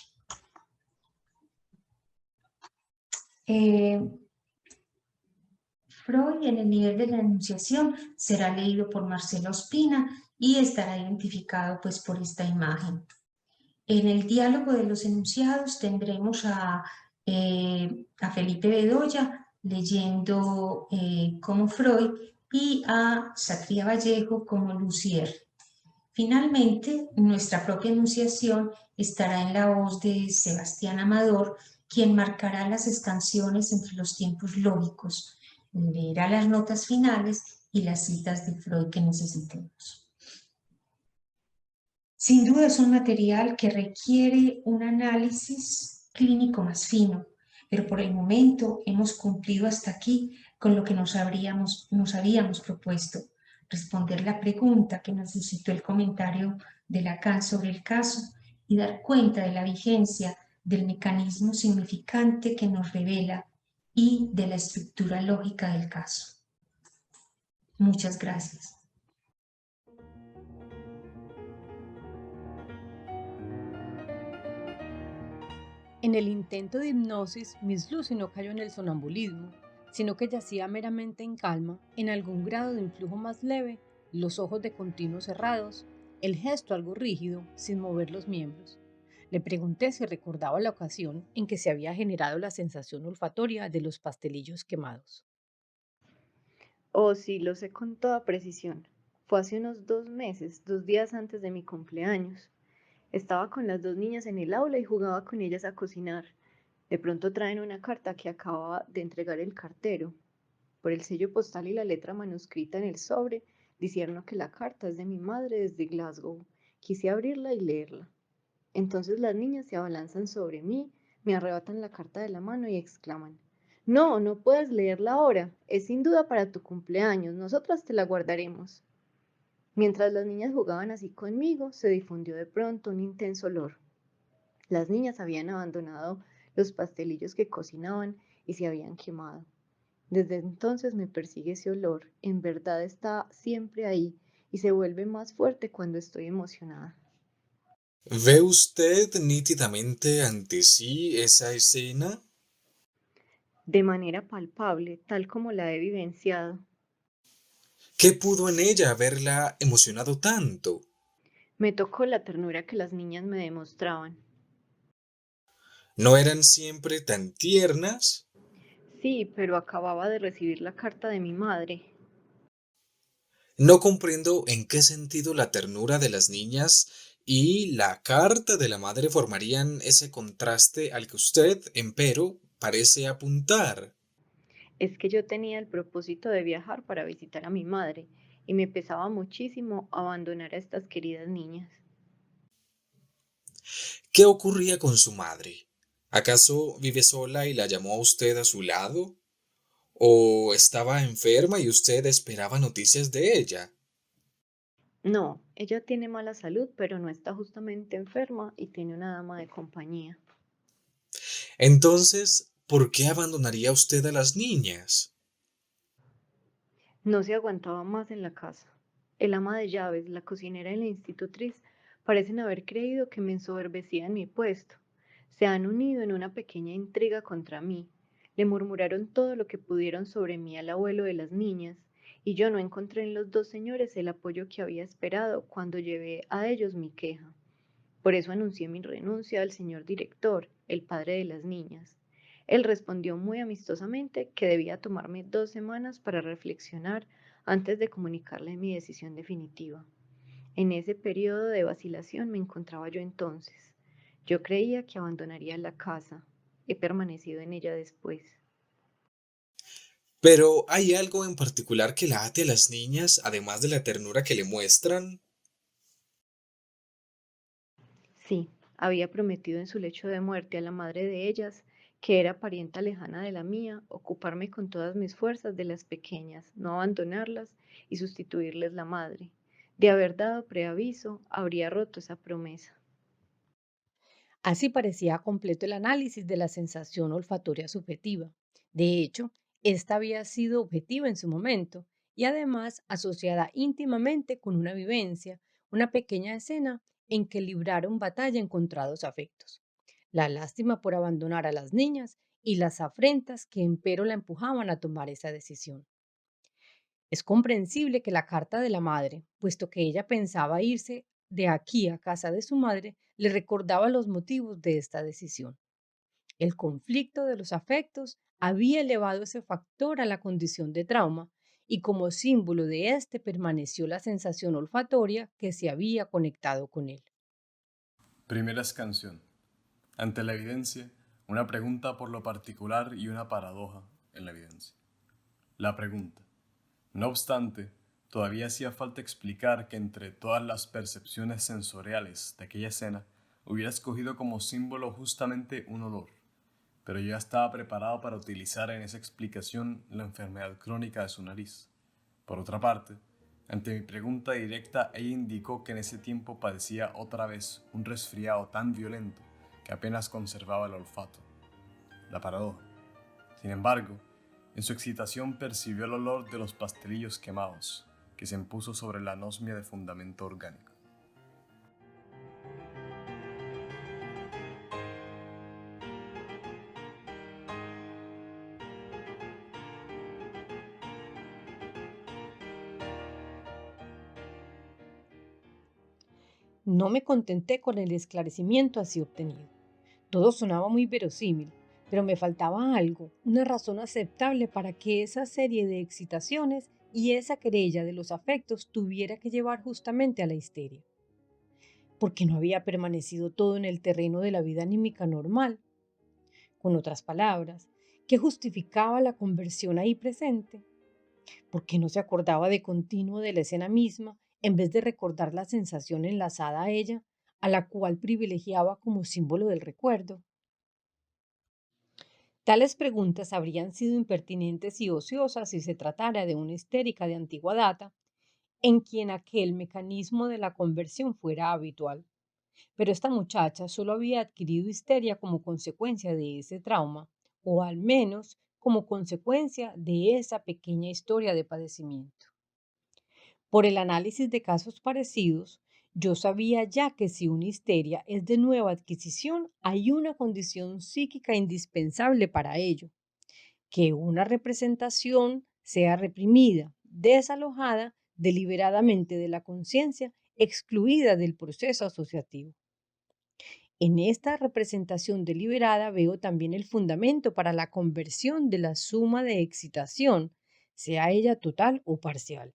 [SPEAKER 1] Freud en el nivel de la enunciación será leído por Marcela Ospina y estará identificado pues por esta imagen. En el diálogo de los enunciados tendremos a Felipe Bedoya leyendo como Freud y a Satria Vallejo como Lucier. Finalmente, nuestra propia enunciación estará en la voz de Sebastián Amador, quien marcará las escansiones entre los tiempos lógicos, leerá las notas finales y las citas de Freud que necesitemos. Sin duda es un material que requiere un análisis clínico más fino, pero por el momento hemos cumplido hasta aquí con lo que nos habíamos propuesto, responder la pregunta que nos suscitó el comentario de Lacan sobre el caso y dar cuenta de la vigencia del mecanismo significante que nos revela y de la estructura lógica del caso. Muchas gracias.
[SPEAKER 2] En el intento de hipnosis, Miss Lucy no cayó en el sonambulismo, sino que yacía meramente en calma, en algún grado de influjo más leve, los ojos de continuo cerrados, el gesto algo rígido, sin mover los miembros. Le pregunté si recordaba la ocasión en que se había generado la sensación olfatoria de los pastelillos quemados.
[SPEAKER 3] Oh, sí, lo sé con toda precisión. Fue hace unos 2 meses, 2 días antes de mi cumpleaños. Estaba con las dos niñas en el aula y jugaba con ellas a cocinar. De pronto traen una carta que acababa de entregar el cartero. Por el sello postal y la letra manuscrita en el sobre, diciendo que la carta es de mi madre desde Glasgow. Quise abrirla y leerla. Entonces las niñas se abalanzan sobre mí, me arrebatan la carta de la mano y exclaman: No, no puedes leerla ahora. Es sin duda para tu cumpleaños. Nosotras te la guardaremos. Mientras las niñas jugaban así conmigo, se difundió de pronto un intenso olor. Las niñas habían abandonado los pastelillos que cocinaban y se habían quemado. Desde entonces me persigue ese olor. En verdad está siempre ahí y se vuelve más fuerte cuando estoy emocionada.
[SPEAKER 4] ¿Ve usted nítidamente ante sí esa escena?
[SPEAKER 3] De manera palpable, tal como la he vivenciado.
[SPEAKER 4] ¿Qué pudo en ella haberla emocionado tanto?
[SPEAKER 3] Me tocó la ternura que las niñas me demostraban.
[SPEAKER 4] ¿No eran siempre tan tiernas?
[SPEAKER 3] Sí, pero acababa de recibir la carta de mi madre.
[SPEAKER 4] No comprendo en qué sentido la ternura de las niñas y la carta de la madre formarían ese contraste al que usted, empero, parece apuntar.
[SPEAKER 3] Es que yo tenía el propósito de viajar para visitar a mi madre y me pesaba muchísimo abandonar a estas queridas niñas.
[SPEAKER 4] ¿Qué ocurría con su madre? ¿Acaso vive sola y la llamó a usted a su lado? ¿O estaba enferma y usted esperaba noticias de ella?
[SPEAKER 3] No, ella tiene mala salud, pero no está justamente enferma y tiene una dama de compañía.
[SPEAKER 4] Entonces, ¿por qué abandonaría usted a las niñas?
[SPEAKER 3] No se aguantaba más en la casa. El ama de llaves, la cocinera y la institutriz parecen haber creído que me ensoberbecía en mi puesto. Se han unido en una pequeña intriga contra mí. Le murmuraron todo lo que pudieron sobre mí al abuelo de las niñas, y yo no encontré en los dos señores el apoyo que había esperado cuando llevé a ellos mi queja. Por eso anuncié mi renuncia al señor director, el padre de las niñas. Él respondió muy amistosamente que debía tomarme 2 semanas para reflexionar antes de comunicarle mi decisión definitiva. En ese periodo de vacilación me encontraba yo entonces. Yo creía que abandonaría la casa. He permanecido en ella después.
[SPEAKER 4] Pero ¿hay algo en particular que la ate a las niñas, además de la ternura que le muestran?
[SPEAKER 3] Sí, había prometido en su lecho de muerte a la madre de ellas, que era parienta lejana de la mía, ocuparme con todas mis fuerzas de las pequeñas, no abandonarlas y sustituirles la madre. De haber dado preaviso, habría roto esa promesa.
[SPEAKER 2] Así parecía completo el análisis de la sensación olfatoria subjetiva. De hecho, esta había sido objetiva en su momento y además asociada íntimamente con una vivencia, una pequeña escena en que libraron batalla encontrados afectos. La lástima por abandonar a las niñas y las afrentas que empero la empujaban a tomar esa decisión. Es comprensible que la carta de la madre, puesto que ella pensaba irse de aquí a casa de su madre, le recordaba los motivos de esta decisión. El conflicto de los afectos había elevado ese factor a la condición de trauma y como símbolo de este permaneció la sensación olfatoria que se había conectado con él.
[SPEAKER 5] Primera escansión. Ante la evidencia, una pregunta por lo particular y una paradoja en la evidencia. La pregunta. No obstante, todavía hacía falta explicar que entre todas las percepciones sensoriales de aquella escena hubiera escogido como símbolo justamente un olor, pero yo ya estaba preparado para utilizar en esa explicación la enfermedad crónica de su nariz. Por otra parte, ante mi pregunta directa, ella indicó que en ese tiempo padecía otra vez un resfriado tan violento que apenas conservaba el olfato. La paradoja. Sin embargo, en su excitación percibió el olor de los pastelillos quemados, que se impuso sobre la anosmia de fundamento orgánico.
[SPEAKER 2] No me contenté con el esclarecimiento así obtenido. Todo sonaba muy verosímil, pero me faltaba algo, una razón aceptable para que esa serie de excitaciones y esa querella de los afectos tuviera que llevar justamente a la histeria. Porque no había permanecido todo en el terreno de la vida anímica normal. Con otras palabras, ¿qué justificaba la conversión ahí presente? Porque no se acordaba de continuo de la escena misma, en vez de recordar la sensación enlazada a ella, a la cual privilegiaba como símbolo del recuerdo. Tales preguntas habrían sido impertinentes y ociosas si se tratara de una histérica de antigua data, en quien aquel mecanismo de la conversión fuera habitual. Pero esta muchacha solo había adquirido histeria como consecuencia de ese trauma, o al menos como consecuencia de esa pequeña historia de padecimiento. Por el análisis de casos parecidos, yo sabía ya que si una histeria es de nueva adquisición, hay una condición psíquica indispensable para ello, que una representación sea reprimida, desalojada deliberadamente de la conciencia, excluida del proceso asociativo. En esta representación deliberada veo también el fundamento para la conversión de la suma de excitación, sea ella total o parcial.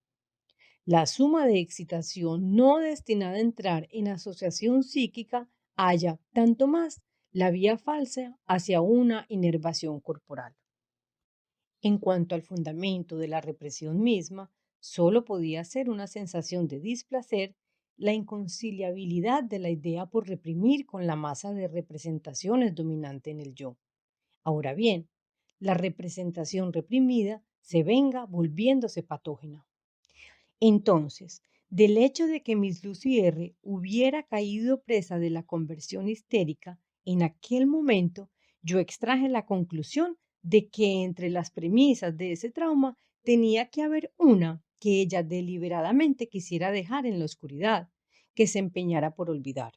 [SPEAKER 2] La suma de excitación no destinada a entrar en asociación psíquica halla tanto más la vía falsa hacia una inervación corporal. En cuanto al fundamento de la represión misma, solo podía ser una sensación de displacer la inconciliabilidad de la idea por reprimir con la masa de representaciones dominante en el yo. Ahora bien, la representación reprimida se venga volviéndose patógena. Entonces, del hecho de que Miss Lucy R. hubiera caído presa de la conversión histérica, en aquel momento yo extraje la conclusión de que entre las premisas de ese trauma tenía que haber una que ella deliberadamente quisiera dejar en la oscuridad, que se empeñara por olvidar.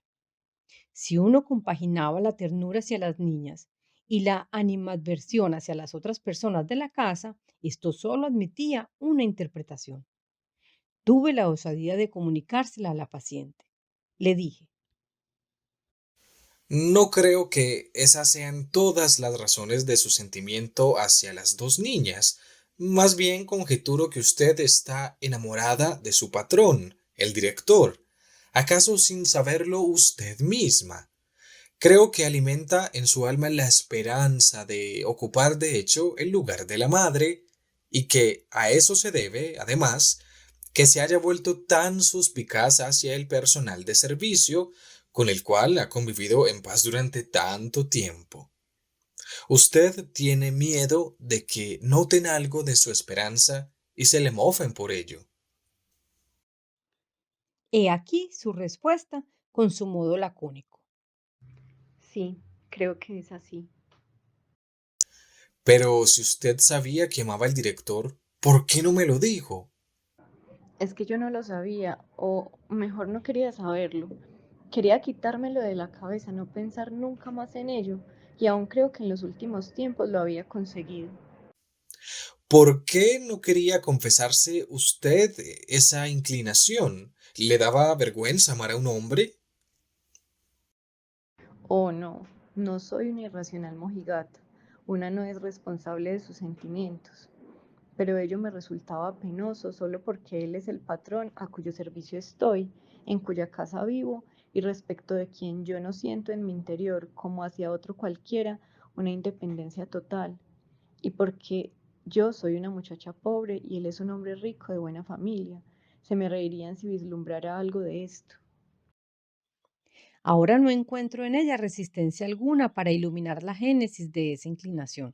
[SPEAKER 2] Si uno compaginaba la ternura hacia las niñas y la animadversión hacia las otras personas de la casa, esto solo admitía una interpretación. Tuve la osadía de comunicársela a la paciente. Le dije,
[SPEAKER 4] No creo que esas sean todas las razones de su sentimiento hacia las dos niñas. Más bien conjeturo que usted está enamorada de su patrón, el director. ¿Acaso sin saberlo usted misma? Creo que alimenta en su alma la esperanza de ocupar de hecho el lugar de la madre y que a eso se debe, además, que se haya vuelto tan suspicaz hacia el personal de servicio con el cual ha convivido en paz durante tanto tiempo. Usted tiene miedo de que noten algo de su esperanza y se le mofen por ello.
[SPEAKER 2] he aquí su respuesta con su modo lacónico.
[SPEAKER 3] Sí, creo que es así.
[SPEAKER 4] Pero si usted sabía que amaba al director, ¿por qué no me lo dijo?
[SPEAKER 3] Es que yo no lo sabía, o mejor no quería saberlo. Quería quitármelo de la cabeza, no pensar nunca más en ello, y aún creo que en los últimos tiempos lo había conseguido.
[SPEAKER 4] ¿Por qué no quería confesarse usted esa inclinación? ¿Le daba vergüenza amar a un hombre?
[SPEAKER 3] Oh, no, no soy una irracional mojigata. Una no es responsable de sus sentimientos. Pero ello me resultaba penoso solo porque él es el patrón a cuyo servicio estoy, en cuya casa vivo y respecto de quien yo no siento en mi interior, como hacia otro cualquiera, una independencia total, y porque yo soy una muchacha pobre y él es un hombre rico de buena familia. Se me reirían si vislumbrara algo de esto.
[SPEAKER 2] Ahora no encuentro en ella resistencia alguna para iluminar la génesis de esa inclinación.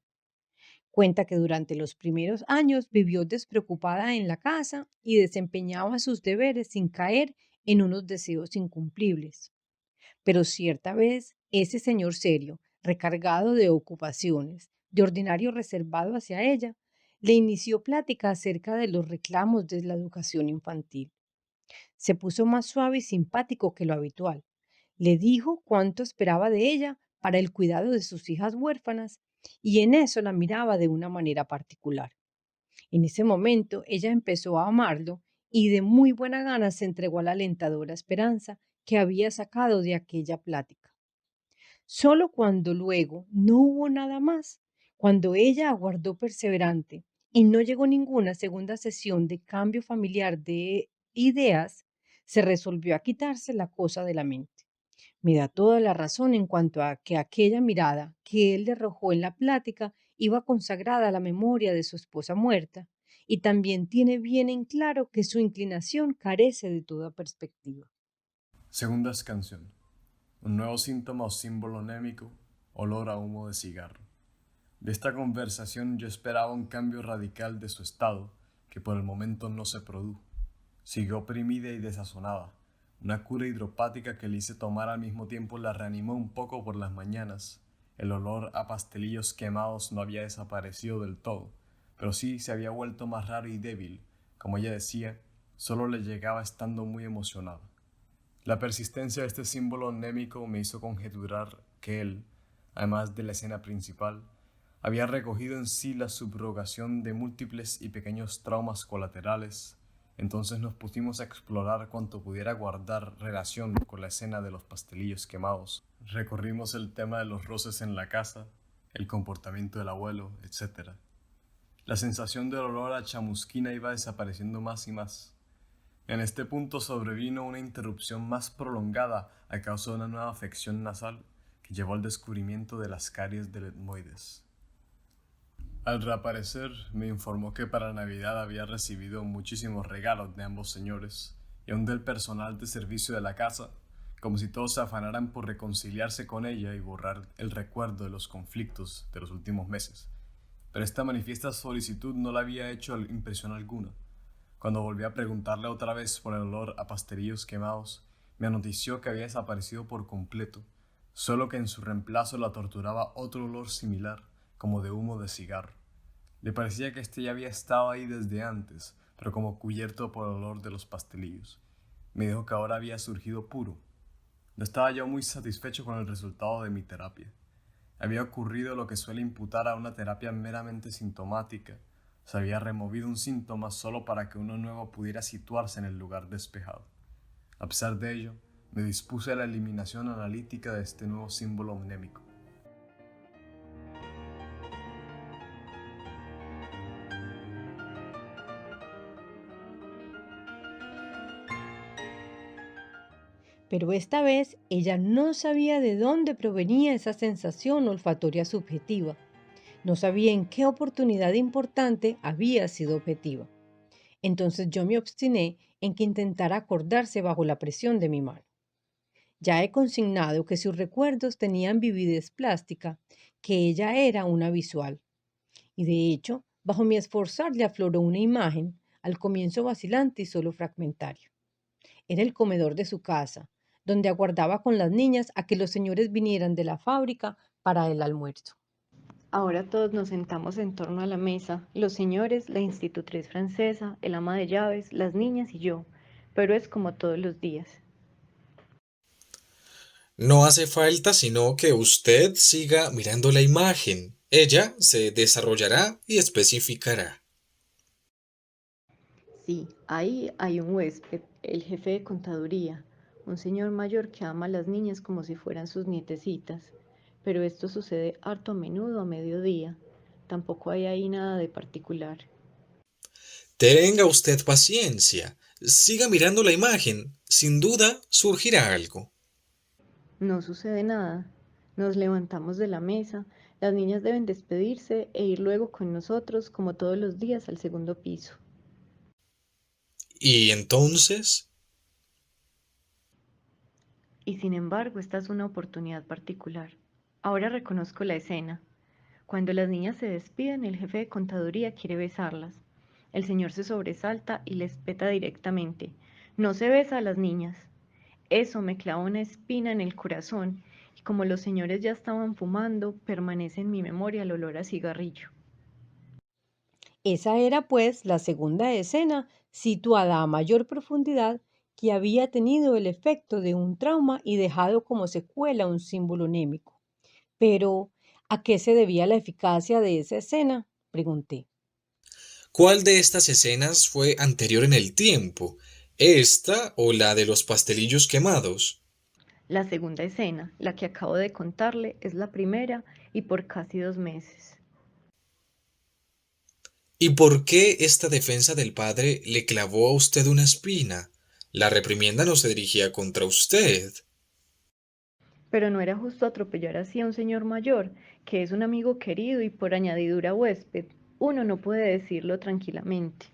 [SPEAKER 2] Cuenta que durante los primeros años vivió despreocupada en la casa y desempeñaba sus deberes sin caer en unos deseos incumplibles. Pero cierta vez, ese señor serio, recargado de ocupaciones, de ordinario reservado hacia ella, le inició plática acerca de los reclamos de la educación infantil. Se puso más suave y simpático que lo habitual. Le dijo cuánto esperaba de ella para el cuidado de sus hijas huérfanas y en eso la miraba de una manera particular. En ese momento ella empezó a amarlo y de muy buena gana se entregó a la alentadora esperanza que había sacado de aquella plática. Solo cuando luego no hubo nada más, cuando ella aguardó perseverante y no llegó ninguna segunda sesión de cambio familiar de ideas, se resolvió a quitarse la cosa de la mente. Me da toda la razón en cuanto a que aquella mirada que él le arrojó en la plática iba consagrada a la memoria de su esposa muerta, y también tiene bien en claro que su inclinación carece de toda perspectiva.
[SPEAKER 5] Segunda canción. Un nuevo síntoma o símbolo anémico, olor a humo de cigarro. De esta conversación yo esperaba un cambio radical de su estado, que por el momento no se produjo. Siguió oprimida y desazonada. Una cura hidropática que le hice tomar al mismo tiempo la reanimó un poco por las mañanas. El olor a pastelillos quemados no había desaparecido del todo, pero sí se había vuelto más raro y débil. Como ella decía, solo le llegaba estando muy emocionada. La persistencia de este símbolo anémico me hizo conjeturar que él, además de la escena principal, había recogido en sí la subrogación de múltiples y pequeños traumas colaterales. Entonces nos pusimos a explorar cuanto pudiera guardar relación con la escena de los pastelillos quemados. Recorrimos el tema de los roces en la casa, el comportamiento del abuelo, etc. La sensación del olor a chamusquina iba desapareciendo más y más. En este punto sobrevino una interrupción más prolongada a causa de una nueva afección nasal que llevó al descubrimiento de las caries del etmoides. Al reaparecer, me informó que para Navidad había recibido muchísimos regalos de ambos señores y aún del personal de servicio de la casa, como si todos se afanaran por reconciliarse con ella y borrar el recuerdo de los conflictos de los últimos meses. Pero esta manifiesta solicitud no le había hecho impresión alguna. Cuando volví a preguntarle otra vez por el olor a pastelillos quemados, me anotició que había desaparecido por completo, solo que en su reemplazo la torturaba otro olor similar, como de humo de cigarro. Le parecía que este ya había estado ahí desde antes, pero como cubierto por el olor de los pastelillos. Me dijo que ahora había surgido puro. No estaba yo muy satisfecho con el resultado de mi terapia. Había ocurrido lo que suele imputar a una terapia meramente sintomática. Se había removido un síntoma solo para que uno nuevo pudiera situarse en el lugar despejado. A pesar de ello, me dispuse a la eliminación analítica de este nuevo símbolo mnémico.
[SPEAKER 2] Pero esta vez ella no sabía de dónde provenía esa sensación olfatoria subjetiva. No sabía en qué oportunidad importante había sido objetiva. Entonces yo me obstiné en que intentara acordarse bajo la presión de mi mano. Ya he consignado que sus recuerdos tenían vividez plástica, que ella era una visual. Y de hecho, bajo mi esforzar le afloró una imagen, al comienzo vacilante y solo fragmentario. Era el comedor de su casa, donde aguardaba con las niñas a que los señores vinieran de la fábrica para el almuerzo.
[SPEAKER 3] Ahora todos nos sentamos en torno a la mesa, los señores, la institutriz francesa, el ama de llaves, las niñas y yo, pero es como todos los días.
[SPEAKER 4] No hace falta sino que usted siga mirando la imagen. Ella se desarrollará y especificará.
[SPEAKER 3] Sí, ahí hay un huésped, el jefe de contaduría, un señor mayor que ama a las niñas como si fueran sus nietecitas, pero esto sucede harto a menudo a mediodía. Tampoco hay ahí nada de particular.
[SPEAKER 4] Tenga usted paciencia. Siga mirando la imagen. Sin duda surgirá algo.
[SPEAKER 3] No sucede nada. Nos levantamos de la mesa, las niñas deben despedirse e ir luego con nosotros, como todos los días, al segundo piso.
[SPEAKER 4] ¿Y entonces?
[SPEAKER 3] Y sin embargo, esta es una oportunidad particular. Ahora reconozco la escena. Cuando las niñas se despiden, el jefe de contaduría quiere besarlas. El señor se sobresalta y les peta directamente. No se besa a las niñas. Eso me clava una espina en el corazón y como los señores ya estaban fumando, permanece en mi memoria el olor a cigarrillo.
[SPEAKER 2] Esa era pues la segunda escena, situada a mayor profundidad, que había tenido el efecto de un trauma y dejado como secuela un símbolo anémico. Pero, ¿a qué se debía la eficacia de esa escena?, pregunté.
[SPEAKER 4] ¿Cuál de estas escenas fue anterior en el tiempo? ¿Esta o la de los pastelillos quemados?
[SPEAKER 3] La segunda escena, la que acabo de contarle, es la primera y por casi 2 meses.
[SPEAKER 4] ¿Y por qué esta defensa del padre le clavó a usted una espina? La reprimienda no se dirigía contra usted.
[SPEAKER 3] Pero no era justo atropellar así a un señor mayor, que es un amigo querido y por añadidura huésped. Uno no puede decirlo tranquilamente.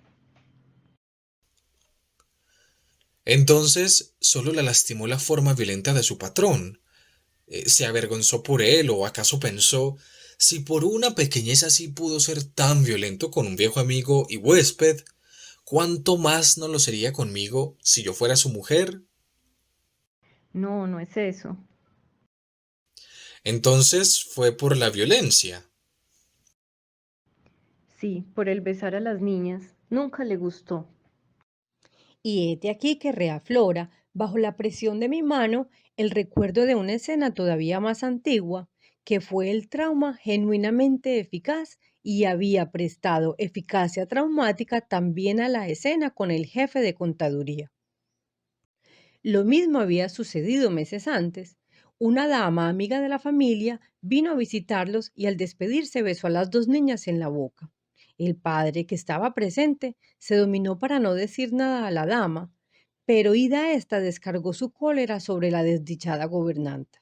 [SPEAKER 4] Entonces, solo la lastimó la forma violenta de su patrón. ¿Se avergonzó por él o acaso pensó, si por una pequeñez así pudo ser tan violento con un viejo amigo y huésped, cuánto más no lo sería conmigo si yo fuera su mujer?
[SPEAKER 3] No, no es eso.
[SPEAKER 4] Entonces fue por la violencia.
[SPEAKER 3] Sí, por el besar a las niñas. Nunca le gustó.
[SPEAKER 2] Y hete aquí que reaflora, bajo la presión de mi mano, el recuerdo de una escena todavía más antigua, que fue el trauma genuinamente eficaz y había prestado eficacia traumática también a la escena con el jefe de contaduría. Lo mismo había sucedido meses antes. Una dama amiga de la familia vino a visitarlos y al despedirse besó a las dos niñas en la boca. El padre, que estaba presente, se dominó para no decir nada a la dama, pero ida ésta descargó su cólera sobre la desdichada gobernanta.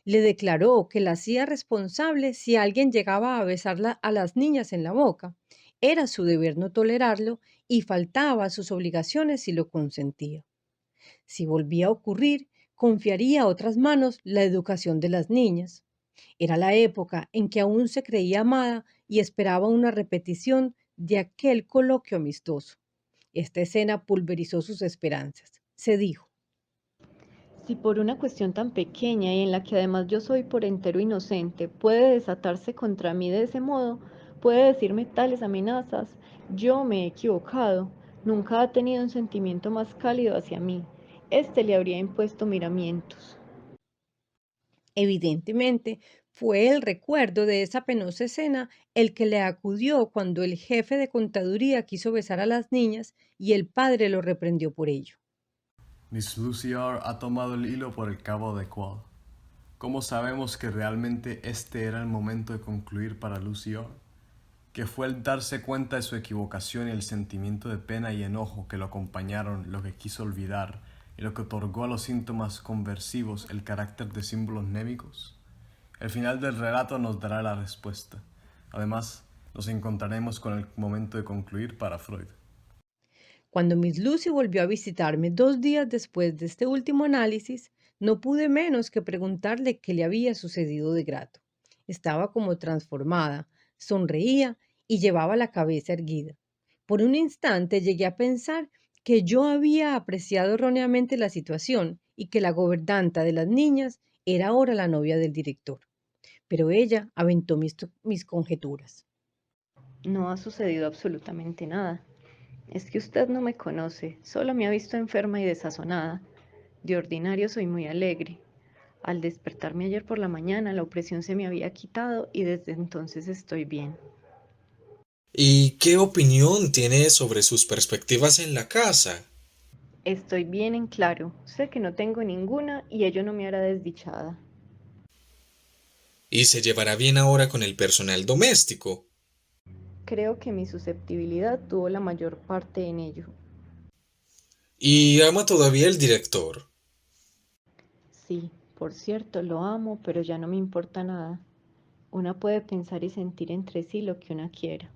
[SPEAKER 2] Le declaró que la hacía responsable si alguien llegaba a besarla a las niñas en la boca. Era su deber no tolerarlo y faltaba a sus obligaciones si lo consentía. Si volvía a ocurrir, confiaría a otras manos la educación de las niñas. Era la época en que aún se creía amada y esperaba una repetición de aquel coloquio amistoso. Esta escena pulverizó sus esperanzas. Se dijo:
[SPEAKER 3] Si por una cuestión tan pequeña y en la que además yo soy por entero inocente, puede desatarse contra mí de ese modo, puede decirme tales amenazas, yo me he equivocado. Nunca ha tenido un sentimiento más cálido hacia mí. Este le habría impuesto miramientos.
[SPEAKER 2] evidentemente, fue el recuerdo de esa penosa escena el que le acudió cuando el jefe de contaduría quiso besar a las niñas y el padre lo reprendió por ello.
[SPEAKER 5] Miss Lucy R. ha tomado el hilo por el cabo adecuado. ¿Cómo sabemos que realmente este era el momento de concluir para Lucy R.? Que fue el darse cuenta de su equivocación y el sentimiento de pena y enojo que lo acompañaron, lo que quiso olvidar y lo que otorgó a los síntomas conversivos el carácter de símbolos mnémicos. El final del relato nos dará la respuesta. Además, nos encontraremos con el momento de concluir para Freud.
[SPEAKER 2] Cuando Miss Lucy volvió a visitarme 2 días después de este último análisis, no pude menos que preguntarle qué le había sucedido de grato. Estaba como transformada, sonreía y llevaba la cabeza erguida. Por un instante llegué a pensar que yo había apreciado erróneamente la situación y que la gobernanta de las niñas era ahora la novia del director. Pero ella aventó mis conjeturas.
[SPEAKER 3] No ha sucedido absolutamente nada. Es que usted no me conoce, solo me ha visto enferma y desazonada. De ordinario soy muy alegre. Al despertarme ayer por la mañana, la opresión se me había quitado y desde entonces estoy bien.
[SPEAKER 4] ¿Y qué opinión tiene sobre sus perspectivas en la casa?
[SPEAKER 3] Estoy bien en claro, sé que no tengo ninguna y ello no me hará desdichada.
[SPEAKER 4] ¿Y se llevará bien ahora con el personal doméstico?
[SPEAKER 3] Creo que mi susceptibilidad tuvo la mayor parte en ello.
[SPEAKER 4] ¿Y ama todavía el director?
[SPEAKER 3] Sí, por cierto, lo amo, pero ya no me importa nada. Una puede pensar y sentir entre sí lo que una quiera.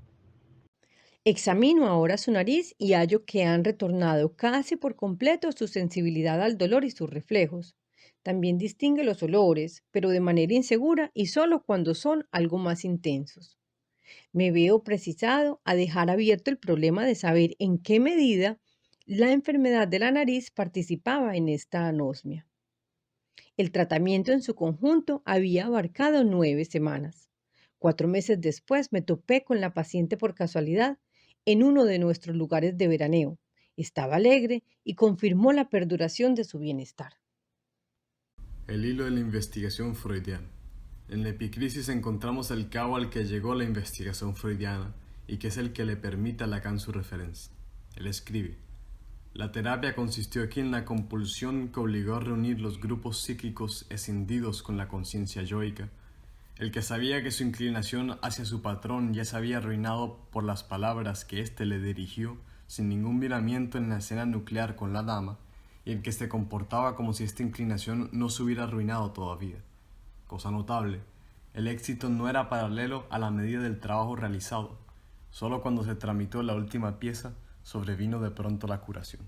[SPEAKER 2] Examino ahora su nariz y hallo que han retornado casi por completo su sensibilidad al dolor y sus reflejos. También distingue los olores, pero de manera insegura y solo cuando son algo más intensos. Me veo precisado a dejar abierto el problema de saber en qué medida la enfermedad de la nariz participaba en esta anosmia. El tratamiento en su conjunto había abarcado 9 semanas. 4 meses después me topé con la paciente por casualidad en uno de nuestros lugares de veraneo. Estaba alegre y confirmó la perduración de su bienestar.
[SPEAKER 5] El hilo de la investigación freudiana. En la epicrisis encontramos el cabo al que llegó la investigación freudiana y que es el que le permite a Lacan su referencia. Él escribe: La terapia consistió aquí en la compulsión que obligó a reunir los grupos psíquicos escindidos con la conciencia yoica. El que sabía que su inclinación hacia su patrón ya se había arruinado por las palabras que éste le dirigió sin ningún miramiento en la escena nuclear con la dama, y el que se comportaba como si esta inclinación no se hubiera arruinado todavía. Cosa notable, el éxito no era paralelo a la medida del trabajo realizado. Solo cuando se tramitó la última pieza sobrevino de pronto la curación.